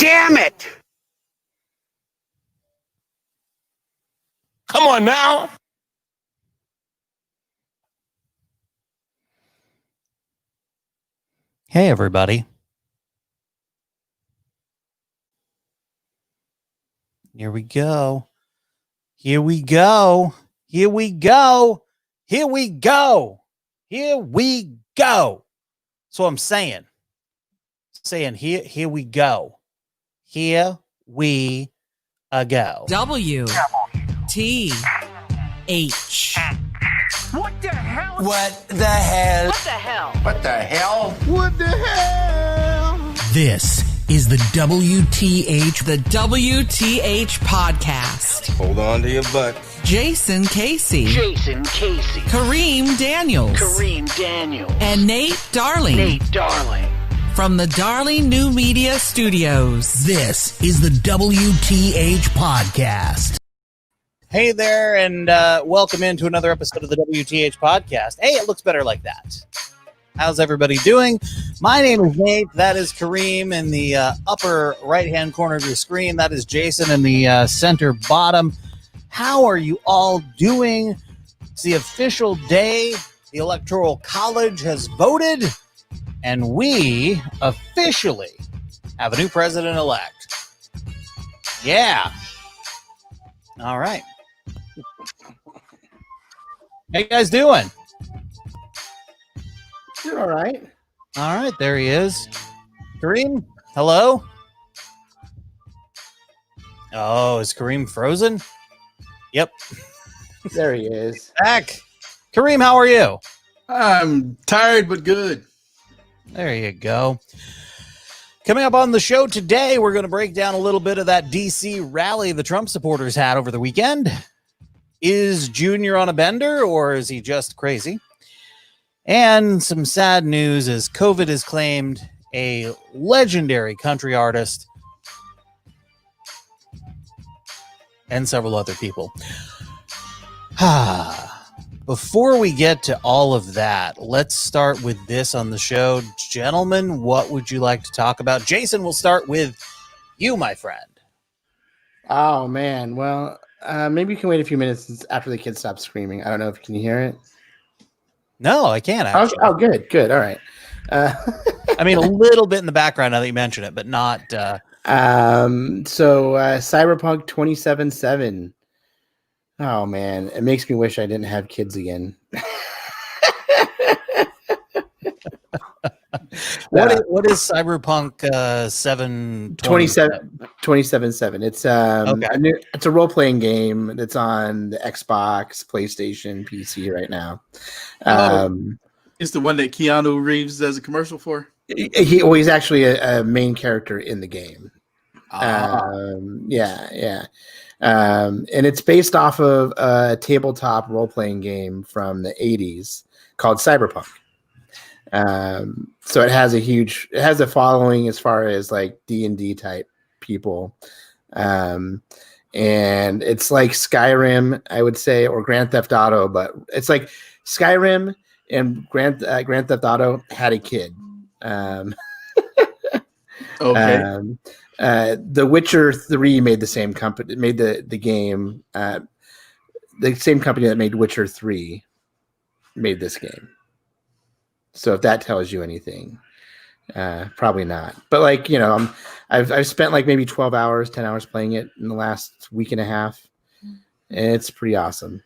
damn it! Come on now. Hey, everybody. Here we go. Here we go. Here we go. Here we go. Here we go. So I'm saying here we go. Here we go. WTH. What the hell? What the hell? What the hell? What the hell? What the hell? This is the WTH, the WTH podcast. Hold on to your butts. Jason Casey, Kareem Daniels, and Nate Darling. From the Darling New Media Studios. This is the WTH podcast. Hey there, and welcome into another episode of the WTH podcast. Hey, it looks better like that. How's everybody doing? My name is Nate. That is Kareem in the upper right-hand corner of your screen. That is Jason in the center bottom. How are you all doing? It's the official day. The Electoral College has voted, and we officially have a new president-elect. Yeah. All right. How you guys doing? You're all right. All right, there he is. Kareem, hello? Oh, is Kareem frozen? Yep. There he is. Back. Kareem, how are you? I'm tired but good. There you go. Coming up on the show today, we're going to break down a little bit of that D.C. rally the Trump supporters had over the weekend. Is Junior on a bender, or is he just crazy? And some sad news as COVID has claimed a legendary country artist and several other people. Before we get to all of that, let's start with this on the show. Gentlemen, what would you like to talk about? Jason, we'll start with you, my friend. Oh, man. Well, maybe you can wait a few minutes after the kids stop screaming. I don't know if you can hear it. No, I can't, actually. Oh, good. All right. I mean, a little bit in the background now that you mention it, but not... Cyberpunk 2077. Oh, man. It makes me wish I didn't have kids again. What is Cyberpunk 2077? It's okay. It's a role-playing game that's on the Xbox, PlayStation, PC right now. It's the one that Keanu Reeves does a commercial for. He's actually a main character in the game. Yeah. And it's based off of a tabletop role-playing game from the 80s called Cyberpunk. So it has a following as far as like D&D type people. And it's like Skyrim, I would say, or Grand Theft Auto, but it's like Skyrim and Grand Theft Auto had a kid. Okay. The Witcher 3 made the same company, made the game. The same company that made Witcher 3 made this game. So if that tells you anything, probably not. But like, you know, I've spent like maybe 10 hours playing it in the last week and a half. And it's pretty awesome.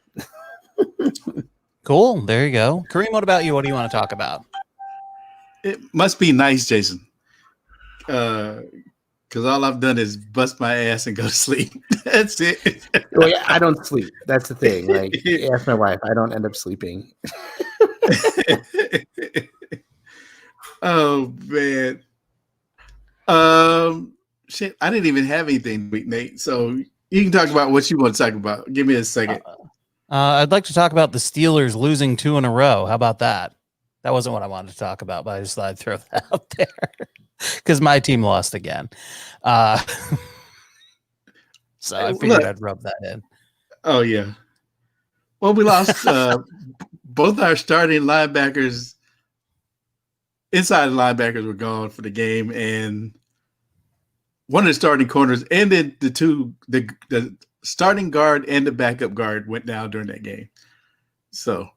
Cool. There you go. Kareem, what about you? What do you want to talk about? It must be nice, Jason. Because all I've done is bust my ass and go to sleep. That's it. Well, yeah, I don't sleep. That's the thing. Like, ask my wife. I don't end up sleeping. Oh man. Shit, I didn't even have anything, Nate. So you can talk about what you want to talk about. Give me a second. I'd like to talk about the Steelers losing 2 in a row. How about that? That wasn't what I wanted to talk about, but I just thought I'd throw that out there because my team lost again. So I figured I'd rub that in. Oh yeah. Well, we lost both our starting linebackers. Inside linebackers were gone for the game, and one of the starting corners, and then the starting guard and the backup guard went down during that game. So,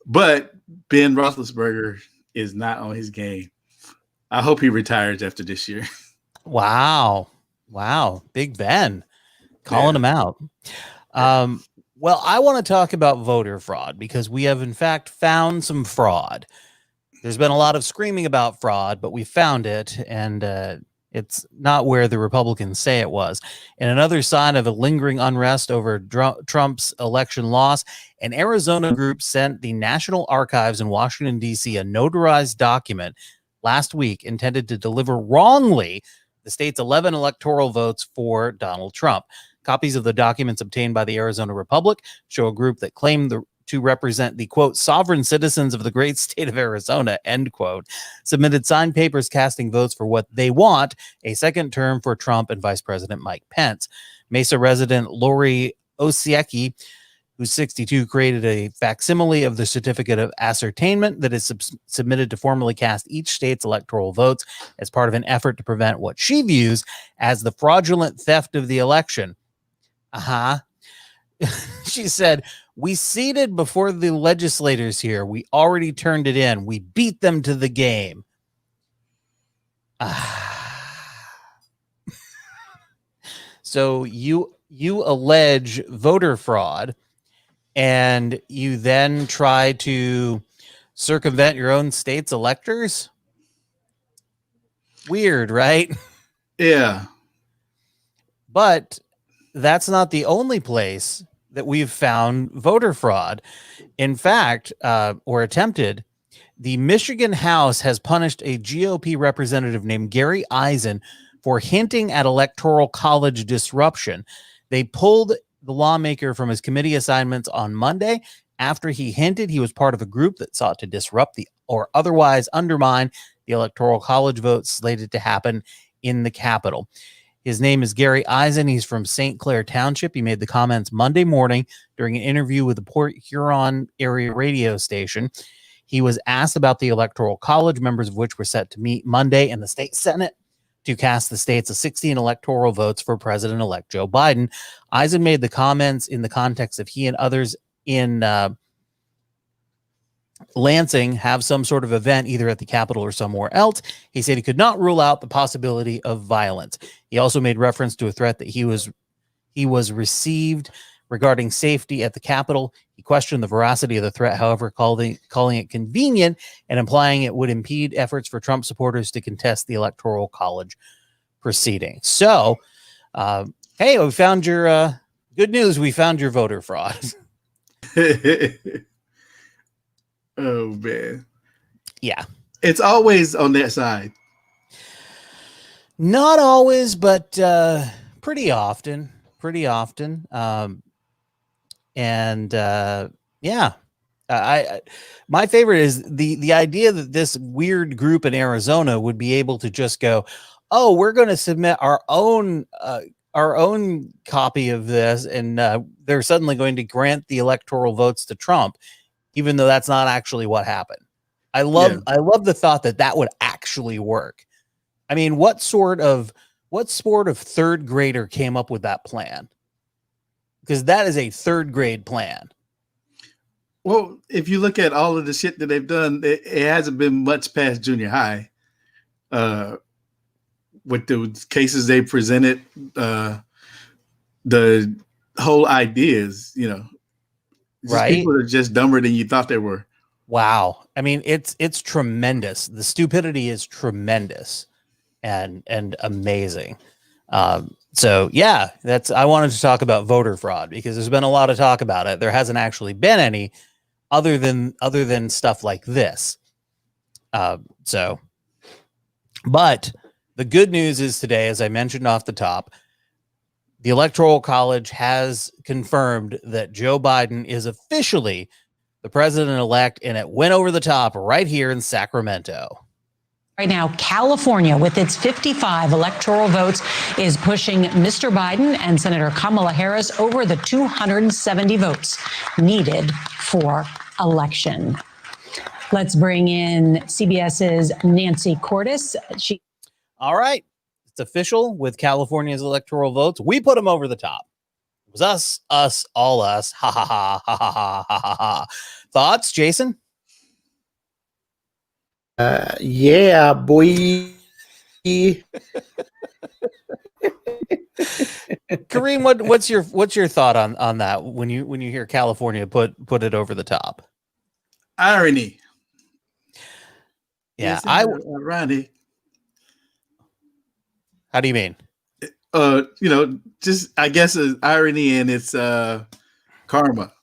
but Ben Roethlisberger is not on his game. I hope he retires after this year. Wow. Big Ben calling him out. Well, I want to talk about voter fraud because we have in fact found some fraud. There's been a lot of screaming about fraud, but we found it, and it's not where the Republicans say it was. And another sign of a lingering unrest over Trump's election loss, an Arizona group sent the National Archives in Washington, D.C. a notarized document last week intended to deliver wrongly the state's 11 electoral votes for Donald Trump. Copies of the documents obtained by the Arizona Republic show a group that claimed to represent the, quote, sovereign citizens of the great state of Arizona, end quote, submitted signed papers casting votes for what they want, a second term for Trump and Vice President Mike Pence. Mesa resident Lori Osiecki, who's 62, created a facsimile of the certificate of ascertainment that is submitted to formally cast each state's electoral votes as part of an effort to prevent what she views as the fraudulent theft of the election. She said, "We seated before the legislators here. We already turned it in. We beat them to the game." So you allege voter fraud, and you then try to circumvent your own state's electors? Weird, right? Yeah. But that's not the only place that we've found voter fraud. In fact, or attempted, the Michigan House has punished a GOP representative named Gary Eisen for hinting at electoral college disruption. They pulled the lawmaker from his committee assignments on Monday after he hinted he was part of a group that sought to disrupt or otherwise undermine the electoral college vote slated to happen in the Capitol. His name is Gary Eisen. He's from St. Clair Township. He made the comments Monday morning during an interview with the Port Huron area radio station. He was asked about the electoral college, members of which were set to meet Monday in the state Senate to cast the state's 16 electoral votes for President-elect Joe Biden. Eisen made the comments in the context of he and others in Lansing have some sort of event either at the Capitol or somewhere else. He said he could not rule out the possibility of violence. He also made reference to a threat that he was received regarding safety at the Capitol. He questioned the veracity of the threat, however, calling it convenient and implying it would impede efforts for Trump supporters to contest the Electoral College proceeding. So, hey, we found your good news. We found your voter fraud. Oh, man. Yeah. It's always on that side. Not always, but pretty often. Yeah. My favorite is the idea that this weird group in Arizona would be able to just go, oh, we're going to submit our own copy of this, and they're suddenly going to grant the electoral votes to Trump, even though that's not actually what happened. I love the thought that would actually work. I mean, what sport of third grader came up with that plan? Because that is a third grade plan. Well, if you look at all of the shit that they've done, it hasn't been much past junior high. With the cases they presented, the whole ideas, right? People are just dumber than you thought they were. Wow. I mean, it's tremendous. The stupidity is tremendous and amazing. So yeah, I wanted to talk about voter fraud because there's been a lot of talk about it. There hasn't actually been any other than stuff like this. But the good news is today, as I mentioned off the top, the Electoral College has confirmed that Joe Biden is officially the president-elect, and it went over the top right here in Sacramento. Right now, California, with its 55 electoral votes, is pushing Mr. Biden and Senator Kamala Harris over the 270 votes needed for election. Let's bring in CBS's Nancy Cordes. All right. It's official with California's electoral votes. We put them over the top. It was us, all us. Ha ha ha ha ha ha ha ha. Thoughts, Jason? Yeah, boy. Kareem, what's your thought on that when you hear California put it over the top? Irony. Yeah, Yes, irony. How do you mean? Just I guess it's irony and it's karma,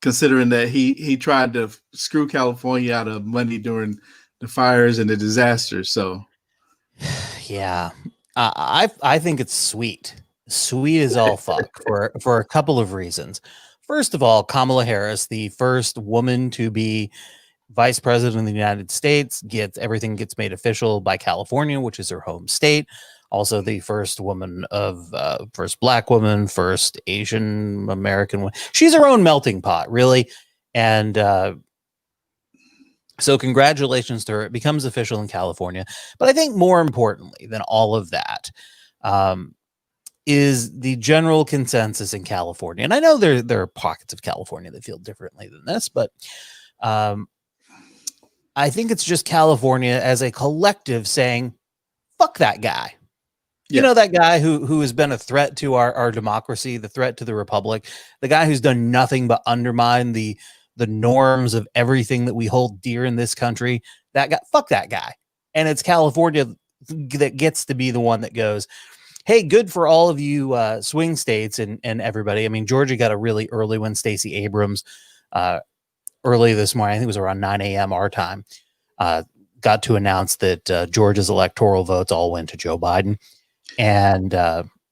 considering that he tried to screw California out of money during the fires and the disasters. So yeah, I think it's sweet. Sweet as all fuck for a couple of reasons. First of all, Kamala Harris, the first woman to be vice president of the United States, gets made official by California, which is her home state. Also, the first woman first black woman, first Asian American woman. She's her own melting pot, really. And so congratulations to her. It becomes official in California. But I think more importantly than all of that is the general consensus in California. And I know there are pockets of California that feel differently than this, but I think it's just California as a collective saying, fuck that guy. You know, that guy who has been a threat to our democracy, the threat to the republic, the guy who's done nothing but undermine the norms of everything that we hold dear in this country. That guy, fuck that guy. And it's California that gets to be the one that goes, hey, good for all of you swing states and everybody. I mean, Georgia got a really early one. Stacey Abrams early this morning, I think it was around 9 a.m. our time, got to announce that Georgia's electoral votes all went to Joe Biden. And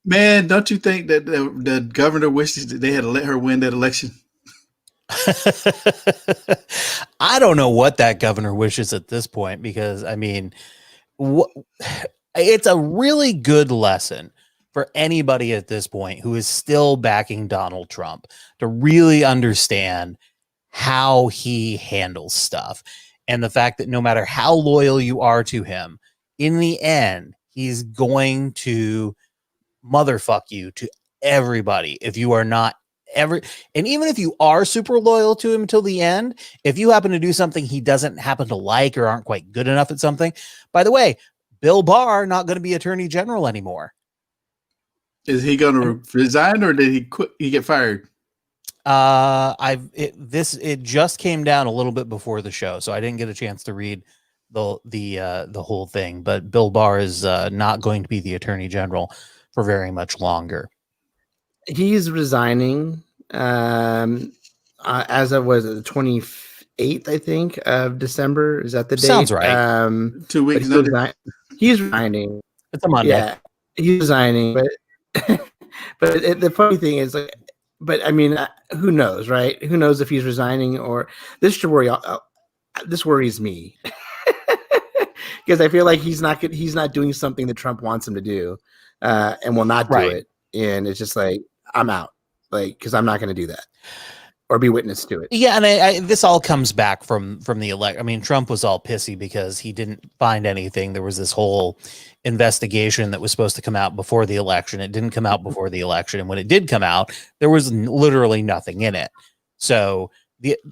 man, don't you think that the governor wishes that they had let her win that election? I don't know what that governor wishes at this point, because I mean, it's a really good lesson for anybody at this point who is still backing Donald Trump to really understand how he handles stuff, and the fact that no matter how loyal you are to him, in the end, he's going to motherfuck you to everybody if you are not and even if you are super loyal to him until the end, if you happen to do something he doesn't happen to like or aren't quite good enough at something, by the way, Bill Barr not going to be attorney general anymore. Is he going to resign, or did he quit? He get fired? It just came down a little bit before the show, so I didn't get a chance to read the whole thing. But Bill Barr is not going to be the attorney general for very much longer. He's resigning as of the 28th, I think, of December. Is that the date? Sounds right. 2 weeks. He's resigning. It's a Monday. Yeah, he's resigning. But the funny thing is, like, but I mean, who knows, right? Who knows if he's resigning or this should worry. This worries me because I feel like he's not doing something that Trump wants him to do, and will not do it. And it's just like, I'm out, like, because I'm not going to do that or be witness to it. Yeah, and this all comes back from the elect. I mean, Trump was all pissy because he didn't find anything. There was this whole investigation that was supposed to come out before the election. It didn't come out before the election, and when it did come out, there was literally nothing in it. So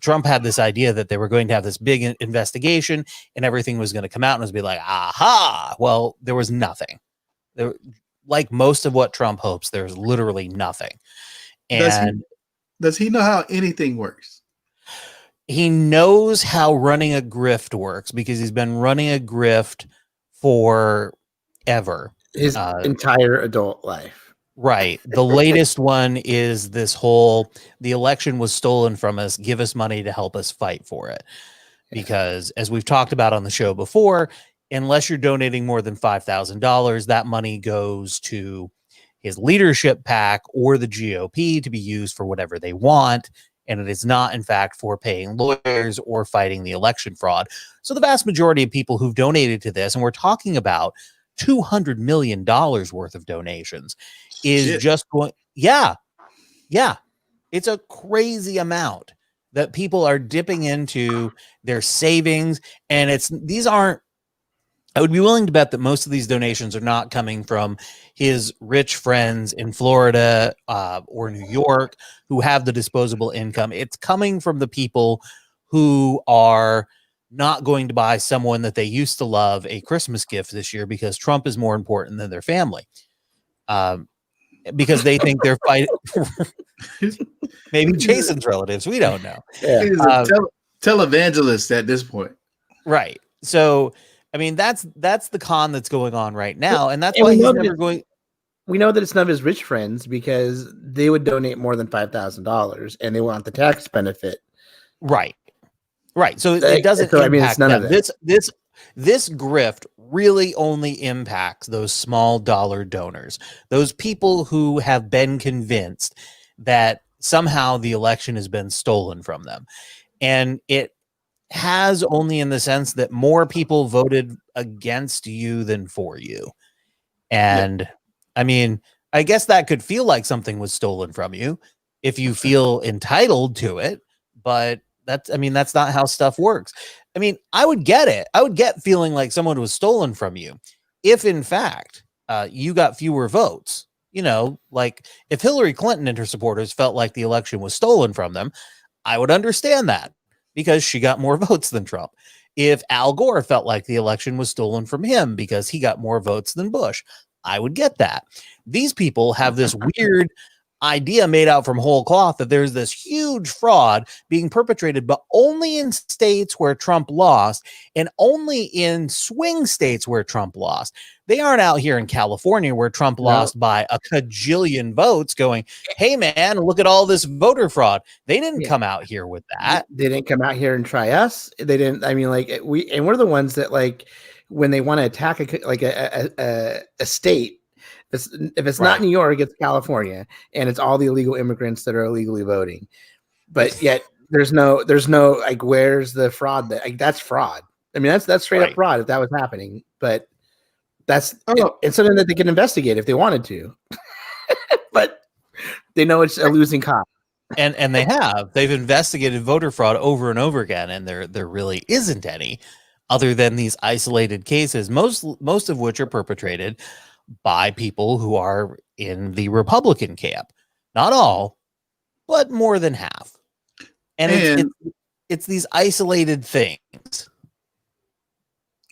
Trump had this idea that they were going to have this big investigation, and everything was going to come out and it was be like, aha. Well, there was nothing. There, like most of what Trump hopes, there's literally nothing. And does he know how anything works? He knows how running a grift works because he's been running a grift forever. His entire adult life. Right. The latest one is this whole, the election was stolen from us. Give us money to help us fight for it. Because as we've talked about on the show before, unless you're donating more than $5,000, that money goes to his leadership PAC or the GOP to be used for whatever they want. And it is not, in fact, for paying lawyers or fighting the election fraud. So the vast majority of people who've donated to this, and we're talking about $200 million worth of donations, is just going, yeah. It's a crazy amount that people are dipping into their savings. And these aren't I would be willing to bet that most of these donations are not coming from his rich friends in Florida or New York who have the disposable income. It's coming from the people who are not going to buy someone that they used to love a Christmas gift this year because Trump is more important than their family. Because they think they're fighting. Maybe Jason's relatives. We don't know. Yeah. He's a televangelist at this point. Right. So, I mean, that's the con that's going on right now. And that's And why we he's know never going. We know that it's none of his rich friends because they would donate more than $5,000 and they want the tax benefit. Right. Right. So it doesn't So, I impact mean, it's none them. of that. This grift really only impacts those small dollar donors, those people who have been convinced that somehow the election has been stolen from them. And it has only in the sense that more people voted against you than for you. And I mean, I guess that could feel like something was stolen from you if you feel entitled to it, but that's not how stuff works. I mean, I would get it. I would get feeling like someone was stolen from you if in fact you got fewer votes. You know, like if Hillary Clinton and her supporters felt like the election was stolen from them, I would understand that because she got more votes than Trump. If Al Gore felt like the election was stolen from him because he got more votes than Bush, I would get that. These people have this weird idea made out from whole cloth that there's this huge fraud being perpetrated, but only in states where Trump lost and only in swing states where Trump lost. They aren't out here in California where Trump lost by a cajillion votes going, hey man, look at all this voter fraud. They didn't come out here with that. They didn't come out here and try us. They didn't. I mean, like we're the ones that like when they want to attack a state. If it's not New York, it's California, and it's all the illegal immigrants that are illegally voting. But yet there's no like where's the fraud? That's fraud. I mean that's straight up fraud if that was happening. But it's something that they can investigate if they wanted to. But they know it's a losing cause. And they've investigated voter fraud over and over again, and there really isn't any other than these isolated cases, most of which are perpetrated by people who are in the Republican camp. Not all, but more than half. And it's these isolated things.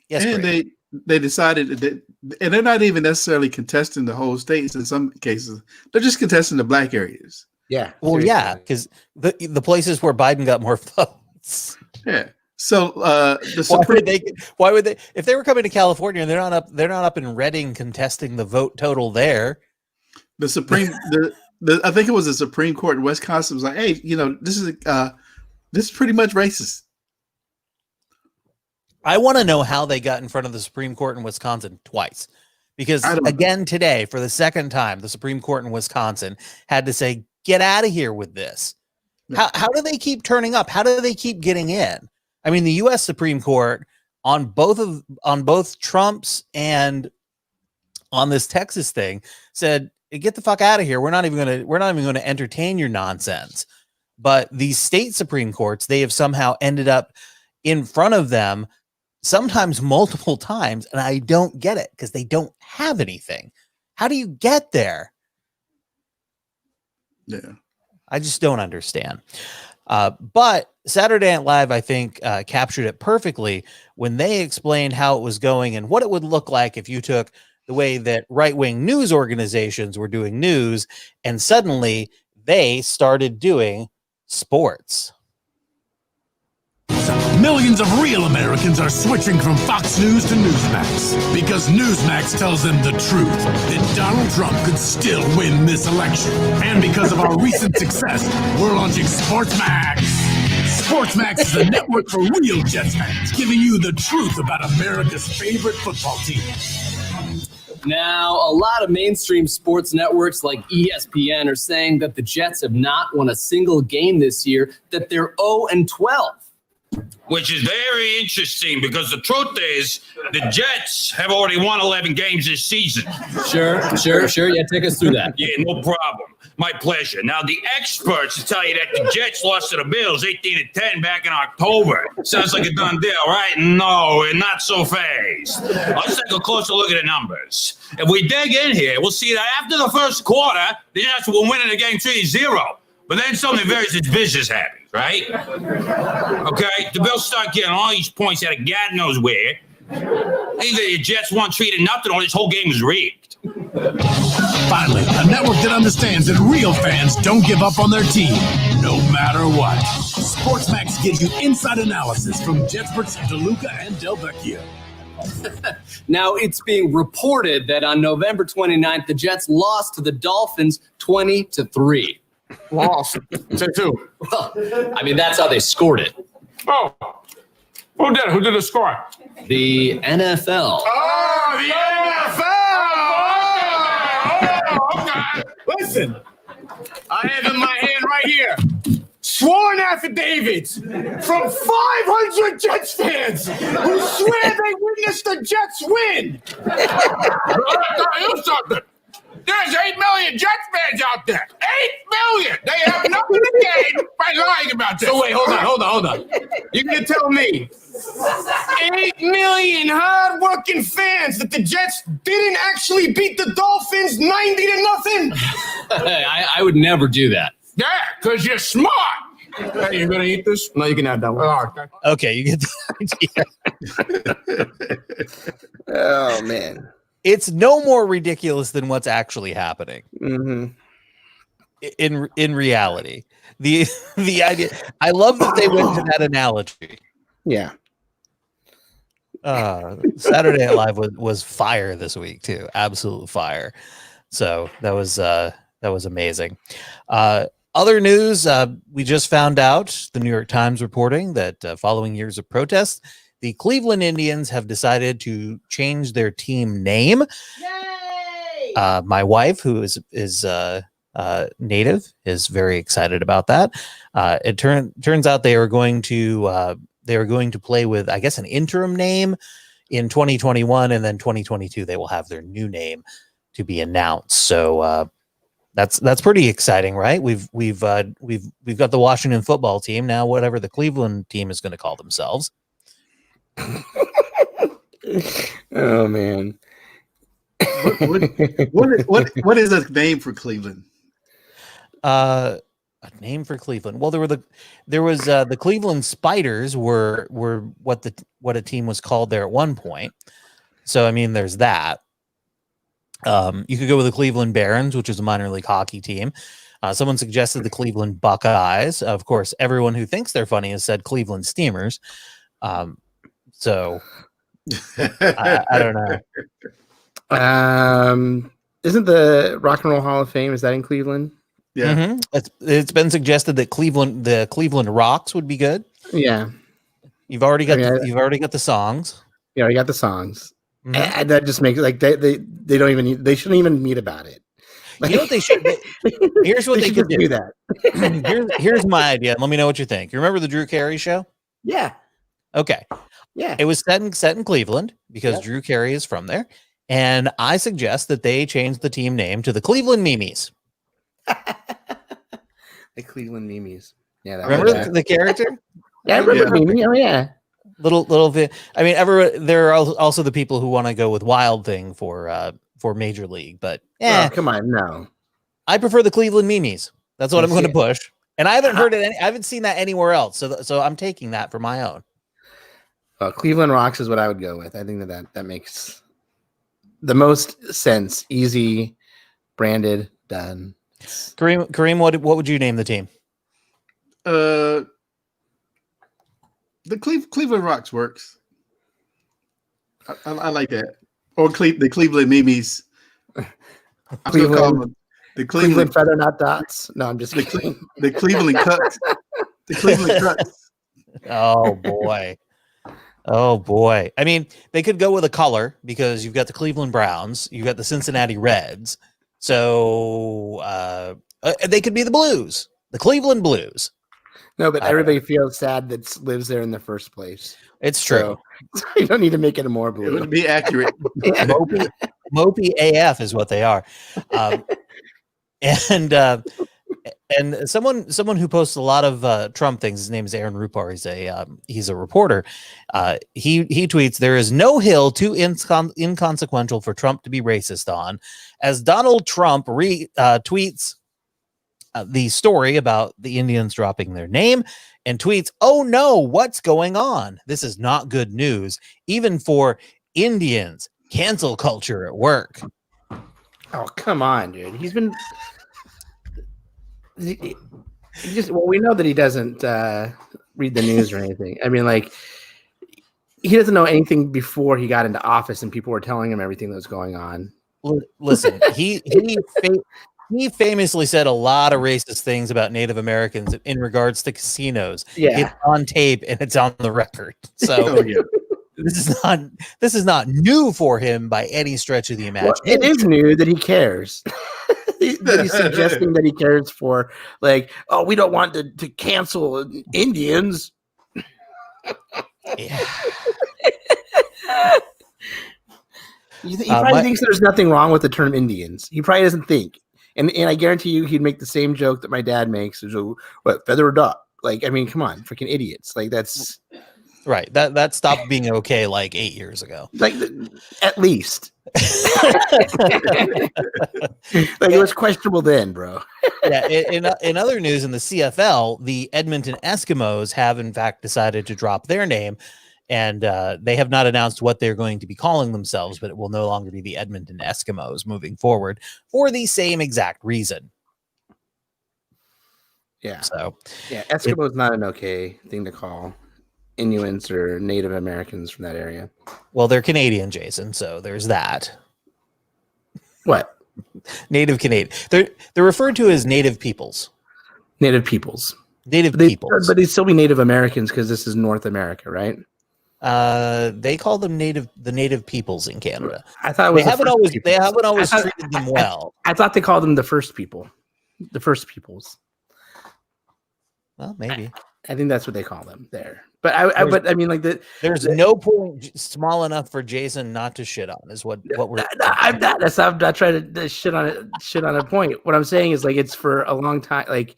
Yes, and they decided that, and they're not even necessarily contesting the whole states. In some cases, they're just contesting the black areas. Yeah. Well, seriously. Yeah, because the places where Biden got more votes. Yeah. So why would they if they were coming to California and they're not up in Reading contesting the vote total there? The I think it was the Supreme Court in Wisconsin was like, hey, this is pretty much racist. I want to know how they got in front of the Supreme Court in Wisconsin twice. Because again today, for the second time, the Supreme Court in Wisconsin had to say, get out of here with this. Yeah. How do they keep turning up? How do they keep getting in? I mean, the U.S. Supreme Court on both Trump's and on this Texas thing said, "Get the fuck out of here. We're not even going to entertain your nonsense." But these state Supreme Courts, they have somehow ended up in front of them, sometimes multiple times, and I don't get it because they don't have anything. How do you get there? Yeah, I just don't understand. But Saturday Night Live, I think, captured it perfectly when they explained how it was going and what it would look like if you took the way that right-wing news organizations were doing news and suddenly they started doing sports. Millions of real Americans are switching from Fox News to Newsmax because Newsmax tells them the truth that Donald Trump could still win this election. And because of our recent success, we're launching SportsMax. SportsMax is a network for real Jets fans, giving you the truth about America's favorite football team. Now, a lot of mainstream sports networks like ESPN are saying that the Jets have not won a single game this year, that they're 0-12. which is very interesting because the truth is the Jets have already won 11 games this season. Sure. Yeah, take us through that. Yeah, no problem. My pleasure. Now, the experts tell you that the Jets lost to the Bills 18-10 back in October. Sounds like a done deal, right? No, not so fast. Let's take a closer look at the numbers. If we dig in here, we'll see that after the first quarter, the Jets were winning the game 3-0. But then something very suspicious happened, right? Okay, the Bills start getting all these points out of God knows where. Either the Jets won 3-0 or this whole game is rigged. Finally, a network that understands that real fans don't give up on their team, no matter what. Sportsmax gives you inside analysis from Jetsperts, DeLuca, and Del Vecchio. Now, it's being reported that on November 29th, the Jets lost to the Dolphins 20-3. Lost. Say two. Well, I mean, that's how they scored it. Oh. Who did it? Who did the score? The NFL. Oh, the NFL! Oh, okay. Listen, I have in my hand right here sworn affidavits from 500 Jets fans who swear they witnessed the Jets win. I'll tell you something. There's 8 million Jets fans out there. 8 million. They have nothing to gain by lying about this. So wait, hold on. You're going to tell me 8 million hard-working fans that the Jets didn't actually beat the Dolphins 90-0? I would never do that. Yeah, because you're smart. Hey, you're going to eat this? No, you can have that one. Oh, okay. Okay, you get the idea. Oh man. It's no more ridiculous than what's actually happening. Mm-hmm. In reality, the idea. I love that they went to that analogy. Yeah. Saturday Night Live was fire this week too, absolute fire. So that was amazing. Other news: we just found out, the New York Times reporting that following years of protests, the Cleveland Indians have decided to change their team name. Yay! My wife, who is native, is very excited about that. It turns out they are going to play with, I guess, an interim name in 2021, and then 2022 they will have their new name to be announced. So that's pretty exciting, right? We've got the Washington football team now. Whatever the Cleveland team is going to call themselves. Oh man. What is a name for Cleveland? A name for Cleveland. Well, there was the Cleveland Spiders were what a team was called there at one point. So I mean, there's that. You could go with the Cleveland Barons, which is a minor league hockey team. Someone suggested the Cleveland Buckeyes. Of course, everyone who thinks they're funny has said Cleveland Steamers. So I don't know. Isn't the Rock and Roll Hall of Fame, is that in Cleveland? Yeah. Mm-hmm. It's been suggested that the Cleveland Rocks would be good. Yeah. You've already got the songs. Yeah, you got the songs. Mm-hmm. And that just makes like they don't even they shouldn't even meet about it. Like, you know what they should? Here's what they could do that. Here's my idea. Let me know what you think. You remember the Drew Carey show? Yeah. Okay. Yeah. It was set in Cleveland because Yep. Drew Carey is from there. And I suggest that they change the team name to the Cleveland Mimes. The Cleveland Mimes. Yeah. Remember the character? Yeah, I remember Mimi. Oh yeah. Little bit. I mean, there are also the people who want to go with Wild Thing for Major League, but Oh, come on, no. I prefer the Cleveland Mimes. That's what I'm going to push. And I haven't heard it. I haven't seen that anywhere else. So I'm taking that for my own. Well, Cleveland Rocks is what I would go with. I think that makes the most sense. Easy, branded, done. Kareem, what would you name the team? The Cleveland Rocks works. I like that. Or the Cleveland Mimes. I'm gonna call them the Cleveland Feather Not Dots. No, I'm just kidding. The Cleveland Cuts. The Cleveland Cuts. Oh boy. Oh boy. I mean, they could go with a color because you've got the Cleveland Browns, you've got the Cincinnati Reds. So they could be the Blues, the Cleveland Blues. No, but everybody feels sad that lives there in the first place. It's true. So you don't need to make it more It blue. would be accurate. Mopey AF is what they are. And someone who posts a lot of Trump things. His name is Aaron Rupar. He's a reporter. He tweets, "There is no hill too inconsequential for Trump to be racist on." As Donald Trump tweets the story about the Indians dropping their name and tweets, "Oh no, what's going on? This is not good news, even for Indians. Cancel culture at work." Oh, come on, dude. He's been. He we know that he doesn't read the news or anything. I mean, like, he doesn't know anything before he got into office and people were telling him everything that was going on. Listen, he famously said a lot of racist things about Native Americans in regards to casinos. Yeah. It's on tape and it's on the record. So Oh, yeah. this is not new for him by any stretch of the imagination. Well, it is new that he cares. That he's suggesting that he cares for, like, oh, we don't want to cancel Indians. Yeah. He probably thinks there's nothing wrong with the term Indians. He probably doesn't think. And I guarantee you he'd make the same joke that my dad makes. What, feather or duck? Like, I mean, come on, freaking idiots. Like, that's right. That stopped being okay like 8 years ago. Like, at least. Like, it was questionable then, bro. Yeah. In other news, in the CFL, the Edmonton Eskimos have in fact decided to drop their name, and they have not announced what they're going to be calling themselves, but it will no longer be the Edmonton Eskimos moving forward for the same exact reason. Yeah. So yeah, Eskimo is not an okay thing to call Inuits or Native Americans from that area. Well, they're Canadian, Jason, so there's that. What? Native Canadian. They're referred to as Native peoples. Native peoples. Native peoples. But they'd still be Native Americans because this is North America, right? They call them the Native peoples in Canada. I thought it was they haven't always treated them well. I thought they called them the first people. The first peoples. Well, maybe. I think that's what they call them there. But I mean, like, there's no point small enough for Jason not to shit on. Is what we're. I'm not trying to shit on a point. What I'm saying is, like, it's for a long time. Like,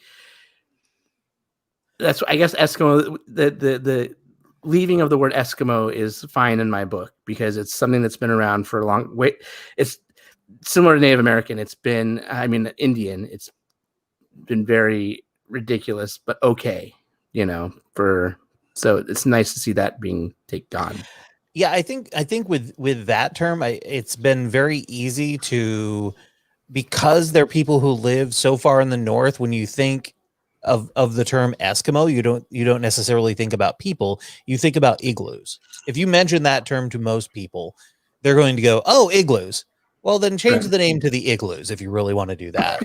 that's, I guess, Eskimo. The leaving of the word Eskimo is fine in my book because it's something that's been around for a long way. It's similar to Native American. It's been, I mean, Indian. It's been very ridiculous, but okay, so it's nice to see that being taken on. Yeah, I think with that term, it's been very easy to, because they're people who live so far in the north. When you think of the term Eskimo, you don't necessarily think about people. You think about igloos. If you mention that term to most people, they're going to go, "Oh, igloos." Well, then change the name to the Igloos if you really want to do that.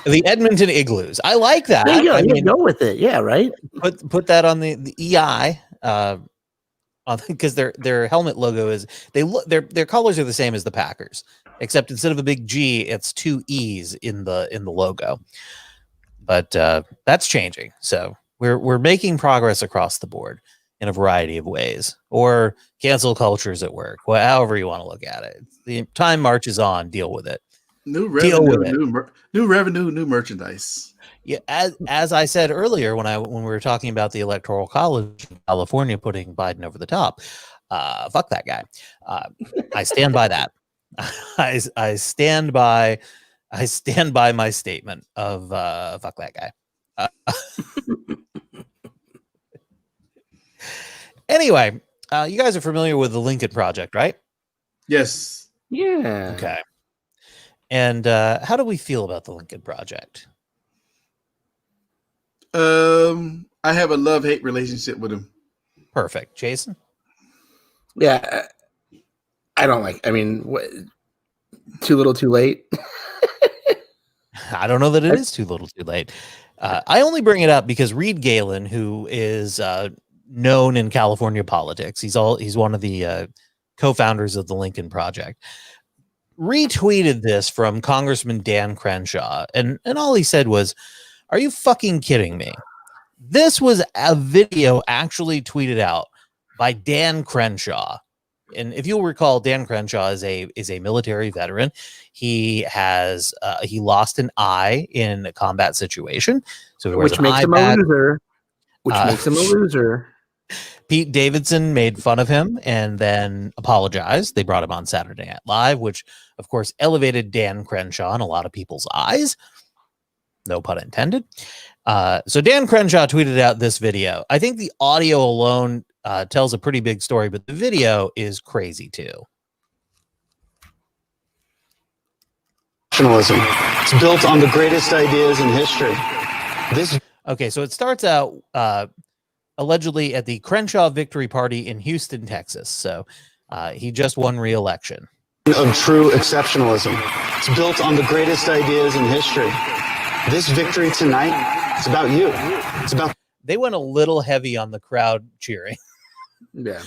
The Edmonton Igloos. I like that. There you go. I mean, go with it. Yeah, right. Put that on the EI, because their helmet logo is their colors are the same as the Packers, except instead of a big G, it's two E's in the logo. But that's changing. So we're making progress across the board in a variety of ways. Or cancel cultures at work, however you want to look at it. The time marches on. Deal with it. New revenue, new merchandise. Yeah, as I said earlier when we were talking about the Electoral College in California putting Biden over the top, fuck that guy. I stand by that. I stand by my statement of fuck that guy. Anyway, you guys are familiar with the Lincoln Project, right? Yes. Yeah. Okay. And how do we feel about the Lincoln Project? I have a love-hate relationship with him. Perfect. Jason? Yeah. I don't like, I mean, too little too late. I don't know that it is too little too late. I only bring it up because Reed Galen, who is known in California politics, he's one of the co-founders of the Lincoln Project, retweeted this from Congressman Dan Crenshaw, and all he said was, Are you fucking kidding me? This was a video actually tweeted out by Dan Crenshaw. And if you'll recall, Dan Crenshaw is a military veteran. He has he lost an eye in a combat situation, so which makes him a loser. Which makes him a loser. Pete Davidson made fun of him and then apologized. They brought him on Saturday Night Live, which of course elevated Dan Crenshaw in a lot of people's eyes. No pun intended. So Dan Crenshaw tweeted out this video. I think the audio alone tells a pretty big story, but the video is crazy too. It's built on the greatest ideas in history. Okay, so it starts out allegedly at the Crenshaw Victory Party in Houston, Texas. So he just won re-election. Of true exceptionalism. It's built on the greatest ideas in history. This victory tonight, it's about you. It's about. They went a little heavy on the crowd cheering. Yeah.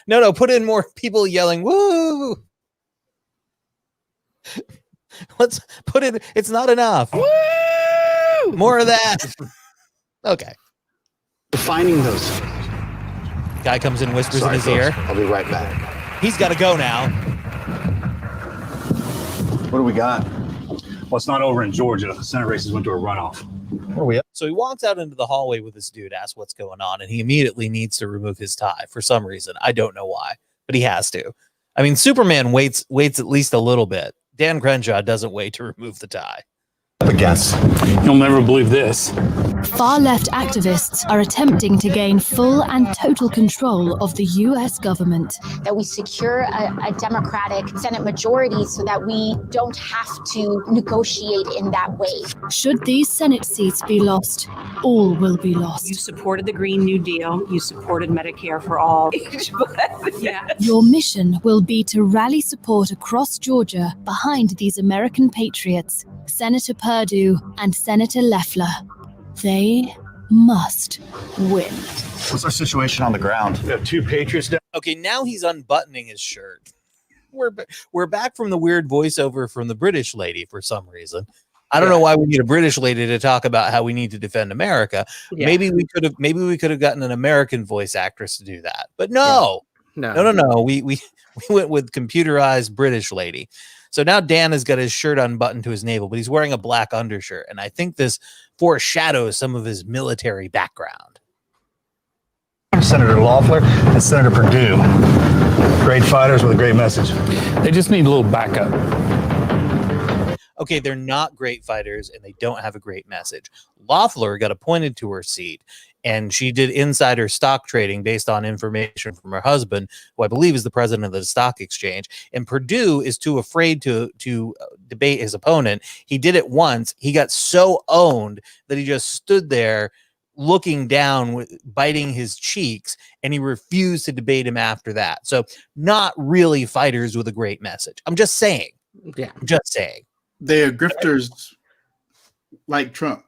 No. Put in more people yelling, "Woo!" Let's put it. It's not enough. Woo! More of that. Okay. Defining those. Guy comes in, whispers in his ear. I'll be right back. He's got to go now. What do we got? Well, it's not over in Georgia. The Senate races went to a runoff. Where are we at? So he walks out into the hallway with this dude, asks what's going on, and he immediately needs to remove his tie for some reason. I don't know why, but he has to. I mean, Superman waits at least a little bit. Dan Crenshaw doesn't wait to remove the tie. Against. You'll never believe this. Far-left activists are attempting to gain full and total control of the U.S. government. That we secure a Democratic Senate majority so that we don't have to negotiate in that way. Should these Senate seats be lost, all will be lost. You supported the Green New Deal. You supported Medicare for all. Yeah. Your mission will be to rally support across Georgia behind these American patriots, Senator Perdue and Senator Loeffler. They must win. What's our situation on the ground? We have two patriots down. Okay, now he's unbuttoning his shirt. We're back from the weird voiceover from the British lady for some reason. I don't know why we need a British lady to talk about how we need to defend America. Yeah. Maybe we could have gotten an American voice actress to do that. But no. We went with computerized British lady. So now Dan has got his shirt unbuttoned to his navel, but he's wearing a black undershirt. And I think this foreshadows some of his military background. Senator Loeffler and Senator Perdue. Great fighters with a great message. They just need a little backup. Okay, they're not great fighters and they don't have a great message. Loeffler got appointed to her seat and she did insider stock trading based on information from her husband, who I believe is the president of the stock exchange. And Perdue is too afraid to debate his opponent. He did it once. He got so owned that he just stood there looking down, biting his cheeks, and he refused to debate him after that. So not really fighters with a great message. I'm just saying. Yeah. I'm just saying. They are grifters like Trump.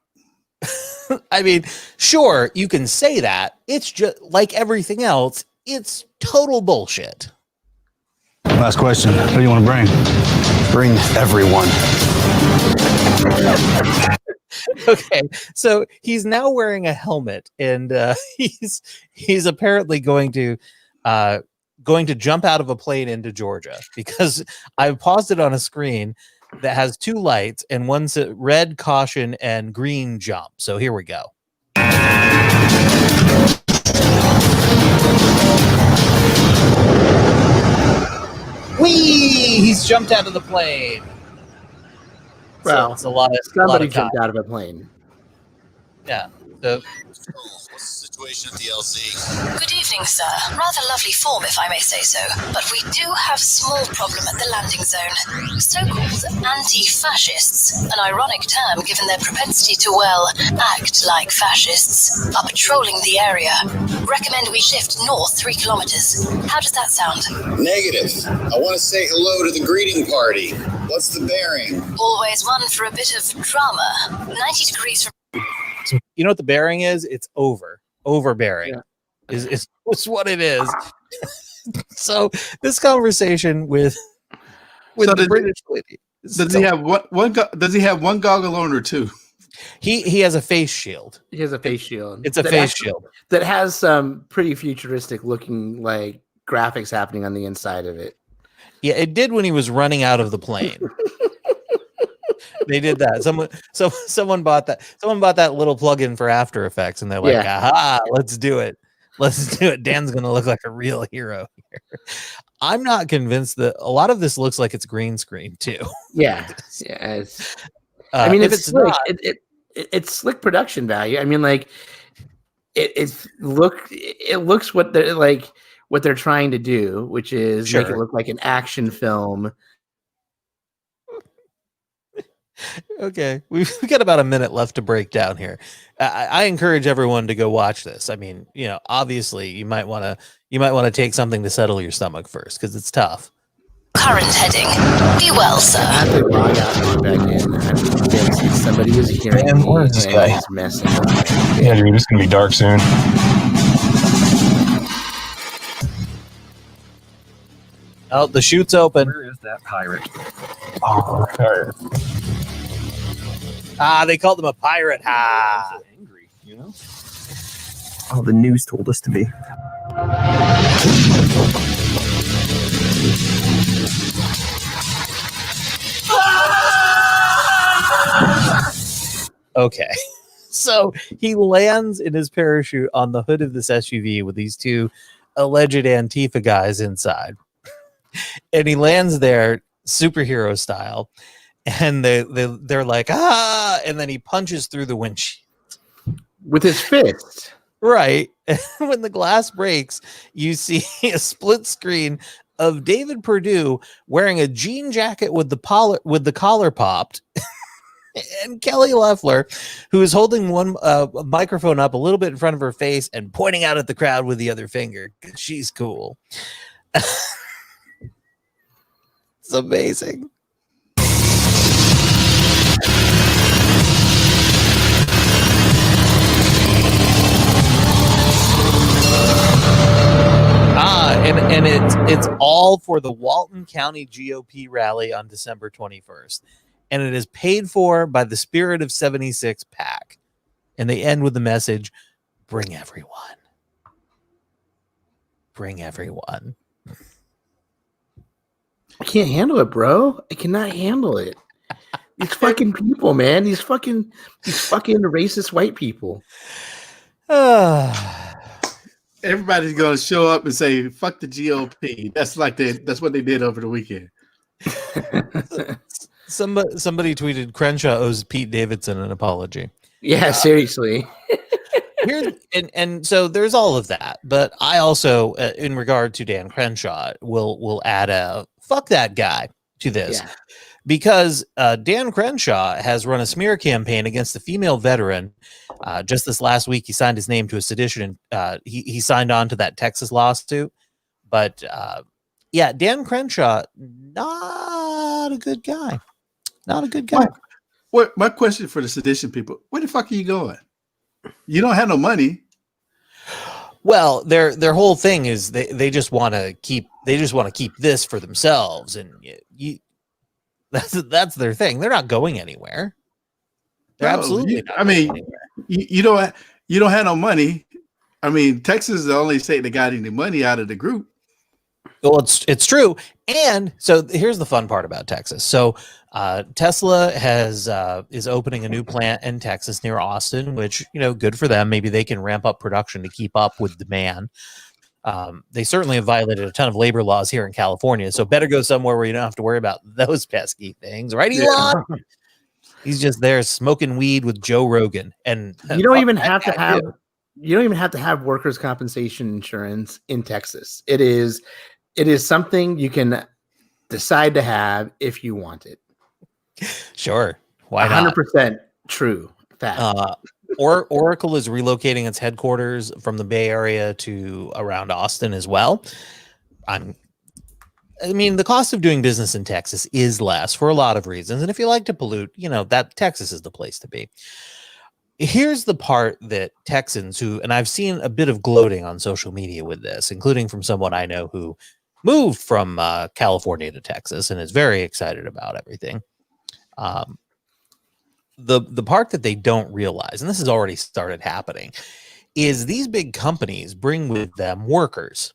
I mean, sure, you can say that. It's just like everything else. It's total bullshit. Last question. What do you want to bring? Bring everyone. Okay, so he's now wearing a helmet, and he's apparently going to jump out of a plane into Georgia, because I paused it on a screen that has two lights, and one's red caution and green jump. So here we go. Whee! He's jumped out of the plane. Well, so it's a lot of somebody jumped out of a plane. Yeah. So. Situation at the LZ. Good evening, sir. Rather lovely form, if I may say so. But we do have small problem at the landing zone. So-called anti-fascists, an ironic term given their propensity to, well, act like fascists, are patrolling the area. Recommend we shift north 3 kilometers. How does that sound? Negative. I want to say hello to the greeting party. What's the bearing? Always one for a bit of drama. 90 degrees from... You know what the bearing is? It's overbearing. Yeah. Is what it is. So this conversation with so the British lady. Does he have one goggle on or two? He has a face shield. He has a face shield. It's a face shield that has some pretty futuristic looking like graphics happening on the inside of it. Yeah, it did when he was running out of the plane. They did that. Someone bought that. Someone bought that little plugin for After Effects, and they're like, "Aha, let's do it. Let's do it." Dan's gonna look like a real hero here. I'm not convinced that a lot of this looks like it's green screen too. Yeah. I mean, if it's it's slick. not, It's slick production value. I mean, like it looks what they're trying to do, which is make it look like an action film. Okay, we've got about a minute left to break down here. I encourage everyone to go watch this. I mean, obviously you might want to take something to settle your stomach first because it's tough. Current heading. Be well, sir. I have to log out and log back in. I'm convinced somebody is hearing me. Where is this guy? He's messing up. Yeah, dude, it's gonna be dark soon. Oh, the chute's open. Where is that pirate? Oh, pirate. They called him a pirate. Angry, Oh, the news told us to be. Okay. So he lands in his parachute on the hood of this SUV with these two alleged Antifa guys inside. And he lands there superhero style. And they're like, and then he punches through the windshield. With his fist. Right. And when the glass breaks, you see a split screen of David Perdue wearing a jean jacket with the collar popped. And Kelly Loeffler, who is holding one microphone up a little bit in front of her face and pointing out at the crowd with the other finger. She's cool. It's amazing. And it's all for the Walton County GOP rally on December 21st. And it is paid for by the Spirit of 76 PAC. And they end with the message, bring everyone. Bring everyone. I can't handle it, bro. I cannot handle it. These fucking people, man. These fucking racist white people. Everybody's gonna show up and say "fuck the GOP." That's what they did over the weekend. Somebody tweeted Crenshaw owes Pete Davidson an apology. Yeah, seriously. And so there's all of that, but I also, in regard to Dan Crenshaw, will add a fuck that guy to this. Yeah. Because Dan Crenshaw has run a smear campaign against a female veteran. Just this last week, he signed his name to a sedition. He signed on to that Texas lawsuit. But Dan Crenshaw, not a good guy. Not a good guy. What my question for the sedition people? Where the fuck are you going? You don't have no money. Well, their whole thing is they just want to keep this for themselves, and that's their thing. They're not going anywhere. They're absolutely not. I mean, you don't have no money. I mean, Texas is the only state that got any money out of the group. Well, it's true. And so here's the fun part about Texas. So Tesla is opening a new plant in Texas near Austin, which, good for them. Maybe they can ramp up production to keep up with demand. They certainly have violated a ton of labor laws here in California. So better go somewhere where you don't have to worry about those pesky things. Right, Elon? Yeah. He's just there smoking weed with Joe Rogan. And you don't even have to have workers' compensation insurance in Texas. It is something you can decide to have if you want it. Sure. Why not? 100% true. Fact. Oracle is relocating its headquarters from the Bay Area to around Austin as well. The cost of doing business in Texas is less for a lot of reasons. And if you like to pollute, that Texas is the place to be. Here's the part that Texans and I've seen a bit of gloating on social media with this, including from someone I know who moved from California to Texas and is very excited about everything. the part that they don't realize, and this has already started happening, is these big companies bring with them workers.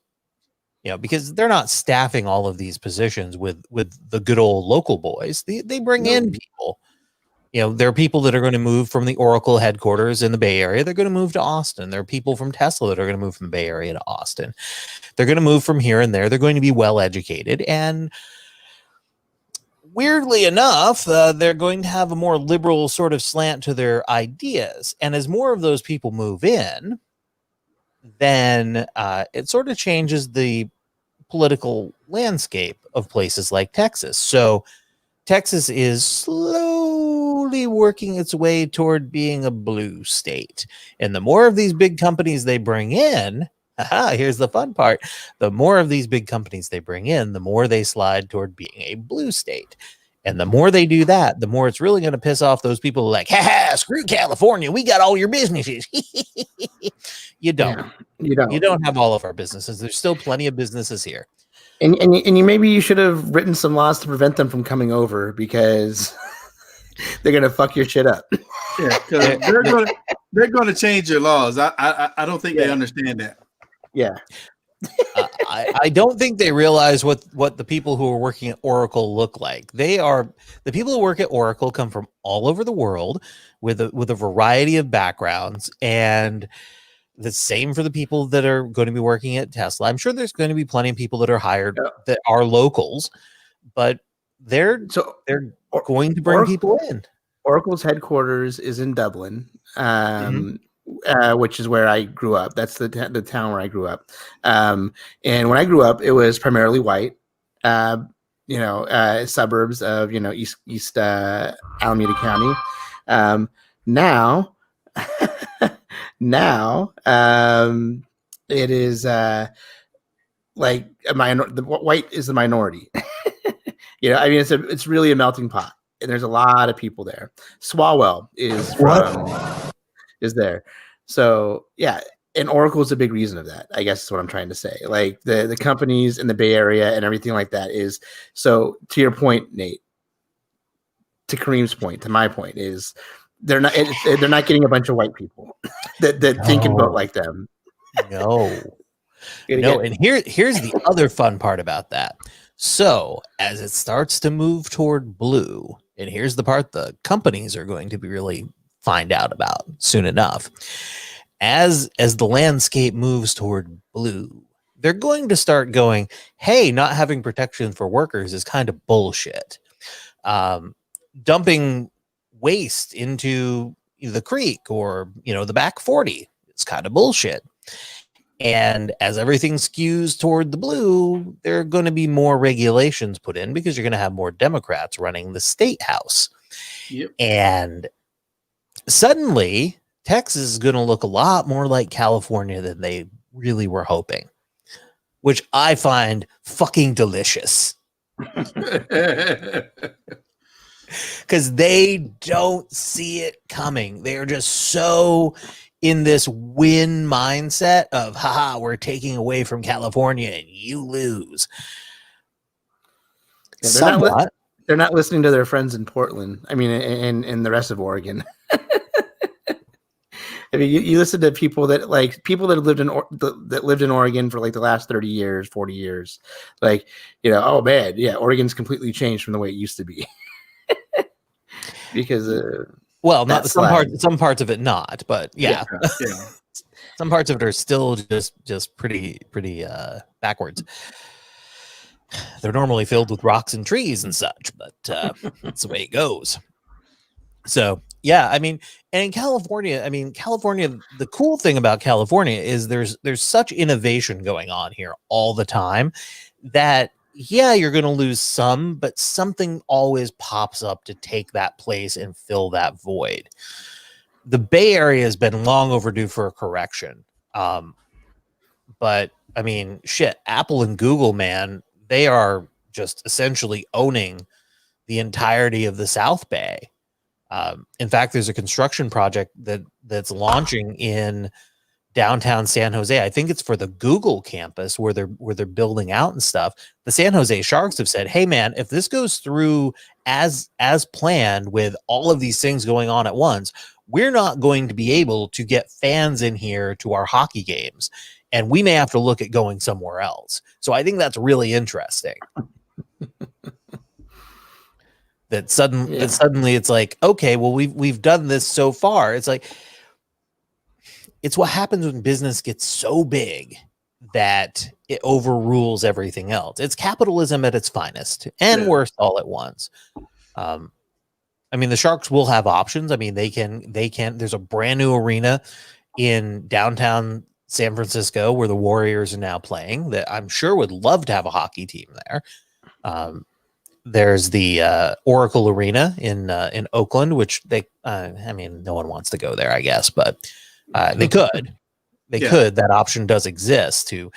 Because they're not staffing all of these positions with the good old local boys. They bring in people. There are people that are going to move from the Oracle headquarters in the Bay Area. They're going to move to Austin. There are people from Tesla that are going to move from the Bay Area to Austin. They're going to move from here and there. They're going to be well educated. And weirdly enough, they're going to have a more liberal sort of slant to their ideas. And as more of those people move in, then it sort of changes the political landscape of places like Texas. So Texas is slowly working its way toward being a blue state. And the more of these big companies they bring in, here's the fun part. The more of these big companies they bring in, the more they slide toward being a blue state. And the more they do that, the more it's really going to piss off those people like, screw California. We got all your businesses. You don't. Yeah, you don't have all of our businesses. There's still plenty of businesses here. And you maybe you should have written some laws to prevent them from coming over because they're gonna fuck your shit up. Yeah, because they're gonna change your laws. I don't think they understand that. Yeah. I don't think they realize what the people who are working at Oracle look like. The people who work at Oracle come from all over the world with a variety of backgrounds, and the same for the people that are going to be working at Tesla. I'm sure there's going to be plenty of people that are hired that are locals, but they're going to bring people in. Oracle's headquarters is in Dublin, which is where I grew up. That's the town where I grew up. And when I grew up, it was primarily white. Suburbs of East Alameda County. Now it is like the white is the minority. It's really a melting pot, and there's a lot of people there. Swalwell is there. So yeah, and Oracle is a big reason of that. I guess is what I'm trying to say. Like the companies in the Bay Area and everything like that is. So to your point, Nate, to Kareem's point, to my point is they're not getting a bunch of white people that think and vote like them. No. And here's the other fun part about that. So as it starts to move toward blue, and here's the part the companies are going to be really find out about soon enough. As the landscape moves toward blue, they're going to start going, hey, not having protection for workers is kind of bullshit. Dumping waste into the creek or the back 40, it's kind of bullshit. And as everything skews toward the blue, there are going to be more regulations put in because you're going to have more Democrats running the state house. Yep. And suddenly Texas is going to look a lot more like California than they really were hoping, which I find fucking delicious. Because they don't see it coming. They're just so in this win mindset of, haha, we're taking away from California and you lose. Yeah, they're not listening to their friends in Portland. I mean, in the rest of Oregon. I mean, you listen to people that have lived in Oregon for like the last 30 years, 40 years. Like, oh man, yeah, Oregon's completely changed from the way it used to be. Because not some parts of it not, but yeah. Some parts of it are still just pretty backwards. They're normally filled with rocks and trees and such, but that's the way it goes. So yeah, I mean, and in California, the cool thing about California is there's such innovation going on here all the time that yeah, you're going to lose some, but something always pops up to take that place and fill that void. The Bay Area has been long overdue for a correction. But I mean, shit, Apple and Google, man, they are just essentially owning the entirety of the South Bay. In fact, there's a construction project that's launching in downtown San Jose. I think it's for the Google campus where they're building out and stuff. The San Jose Sharks have said, "Hey man, if this goes through as planned with all of these things going on at once, we're not going to be able to get fans in here to our hockey games, and we may have to look at going somewhere else." So I think that's really interesting. That suddenly it's like, okay, well we've done this so far. It's like, it's what happens when business gets so big that it overrules everything else. It's capitalism at its finest and worst all at once. I mean, the Sharks will have options. I mean, they can, there's a brand new arena in downtown San Francisco where the Warriors are now playing that I'm sure would love to have a hockey team there. There's the Oracle Arena in Oakland, which I mean, no one wants to go there, I guess, but they could. That option does exist to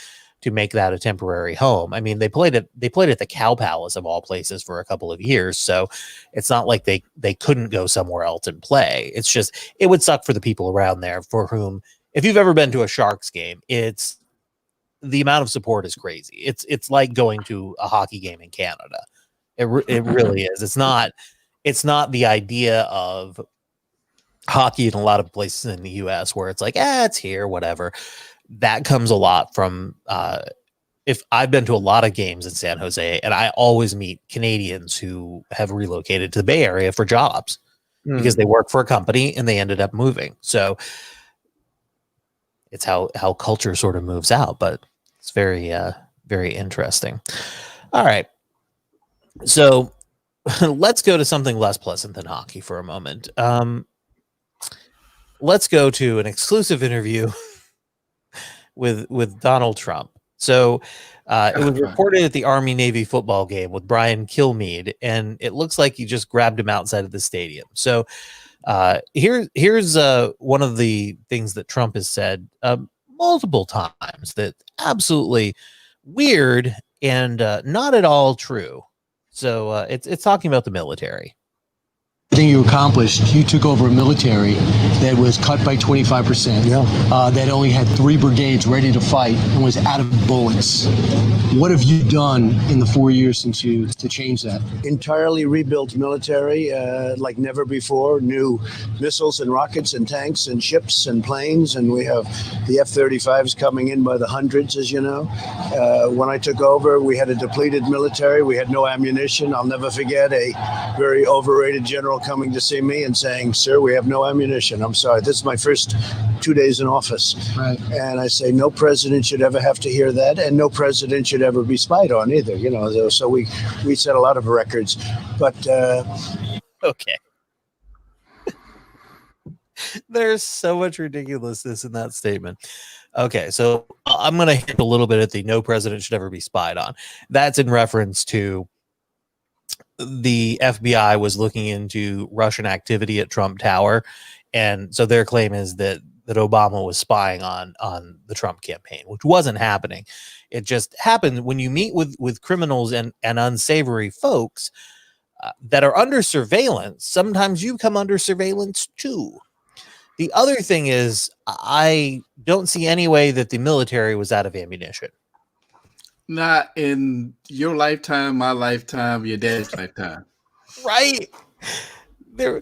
make that a temporary home. I mean, they played at the Cow Palace of all places for a couple of years, so it's not like they couldn't go somewhere else and play. It's just, it would suck for the people around there for whom, if you've ever been to a Sharks game, it's the amount of support is crazy. It's like going to a hockey game in Canada. It really is. It's not the idea of hockey in a lot of places in the US where it's like, it's here, whatever. That comes a lot from if I've been to a lot of games in San Jose, and I always meet Canadians who have relocated to the Bay Area for jobs because they work for a company and they ended up moving. So it's how culture sort of moves out, but it's very very interesting. All right. So let's go to something less pleasant than hockey for a moment. Let's go to an exclusive interview with Donald Trump. So it was reported at the Army-Navy football game with Brian Kilmeade, and it looks like he just grabbed him outside of the stadium. So here's one of the things that Trump has said multiple times that absolutely weird and not at all true. So it's talking about the military. Thing you accomplished, you took over a military that was cut by 25%, that only had 3 brigades ready to fight and was out of bullets. What have you done in the 4 years since to change that? Entirely rebuilt military like never before. New missiles and rockets and tanks and ships and planes, and we have the F-35s coming in by the hundreds, as you know. When I took over, we had a depleted military. We had no ammunition. I'll never forget a very overrated general coming to see me and saying, "Sir, we have no ammunition." I'm sorry, this is my first 2 days in office. Right. And I say, no president should ever have to hear that, and no president should ever be spied on either, you know. So we set a lot of records, but okay. There's so much ridiculousness in that statement. Okay, so I'm going to hit a little bit at the no president should ever be spied on. That's in reference to the FBI was looking into Russian activity at Trump Tower, and so their claim is that Obama was spying on the Trump campaign, which wasn't happening. It just happened when you meet with criminals and unsavory folks that are under surveillance. Sometimes you come under surveillance too. The other thing is, I don't see any way that the military was out of ammunition. Not in your lifetime, my lifetime, your dad's lifetime. Right. There,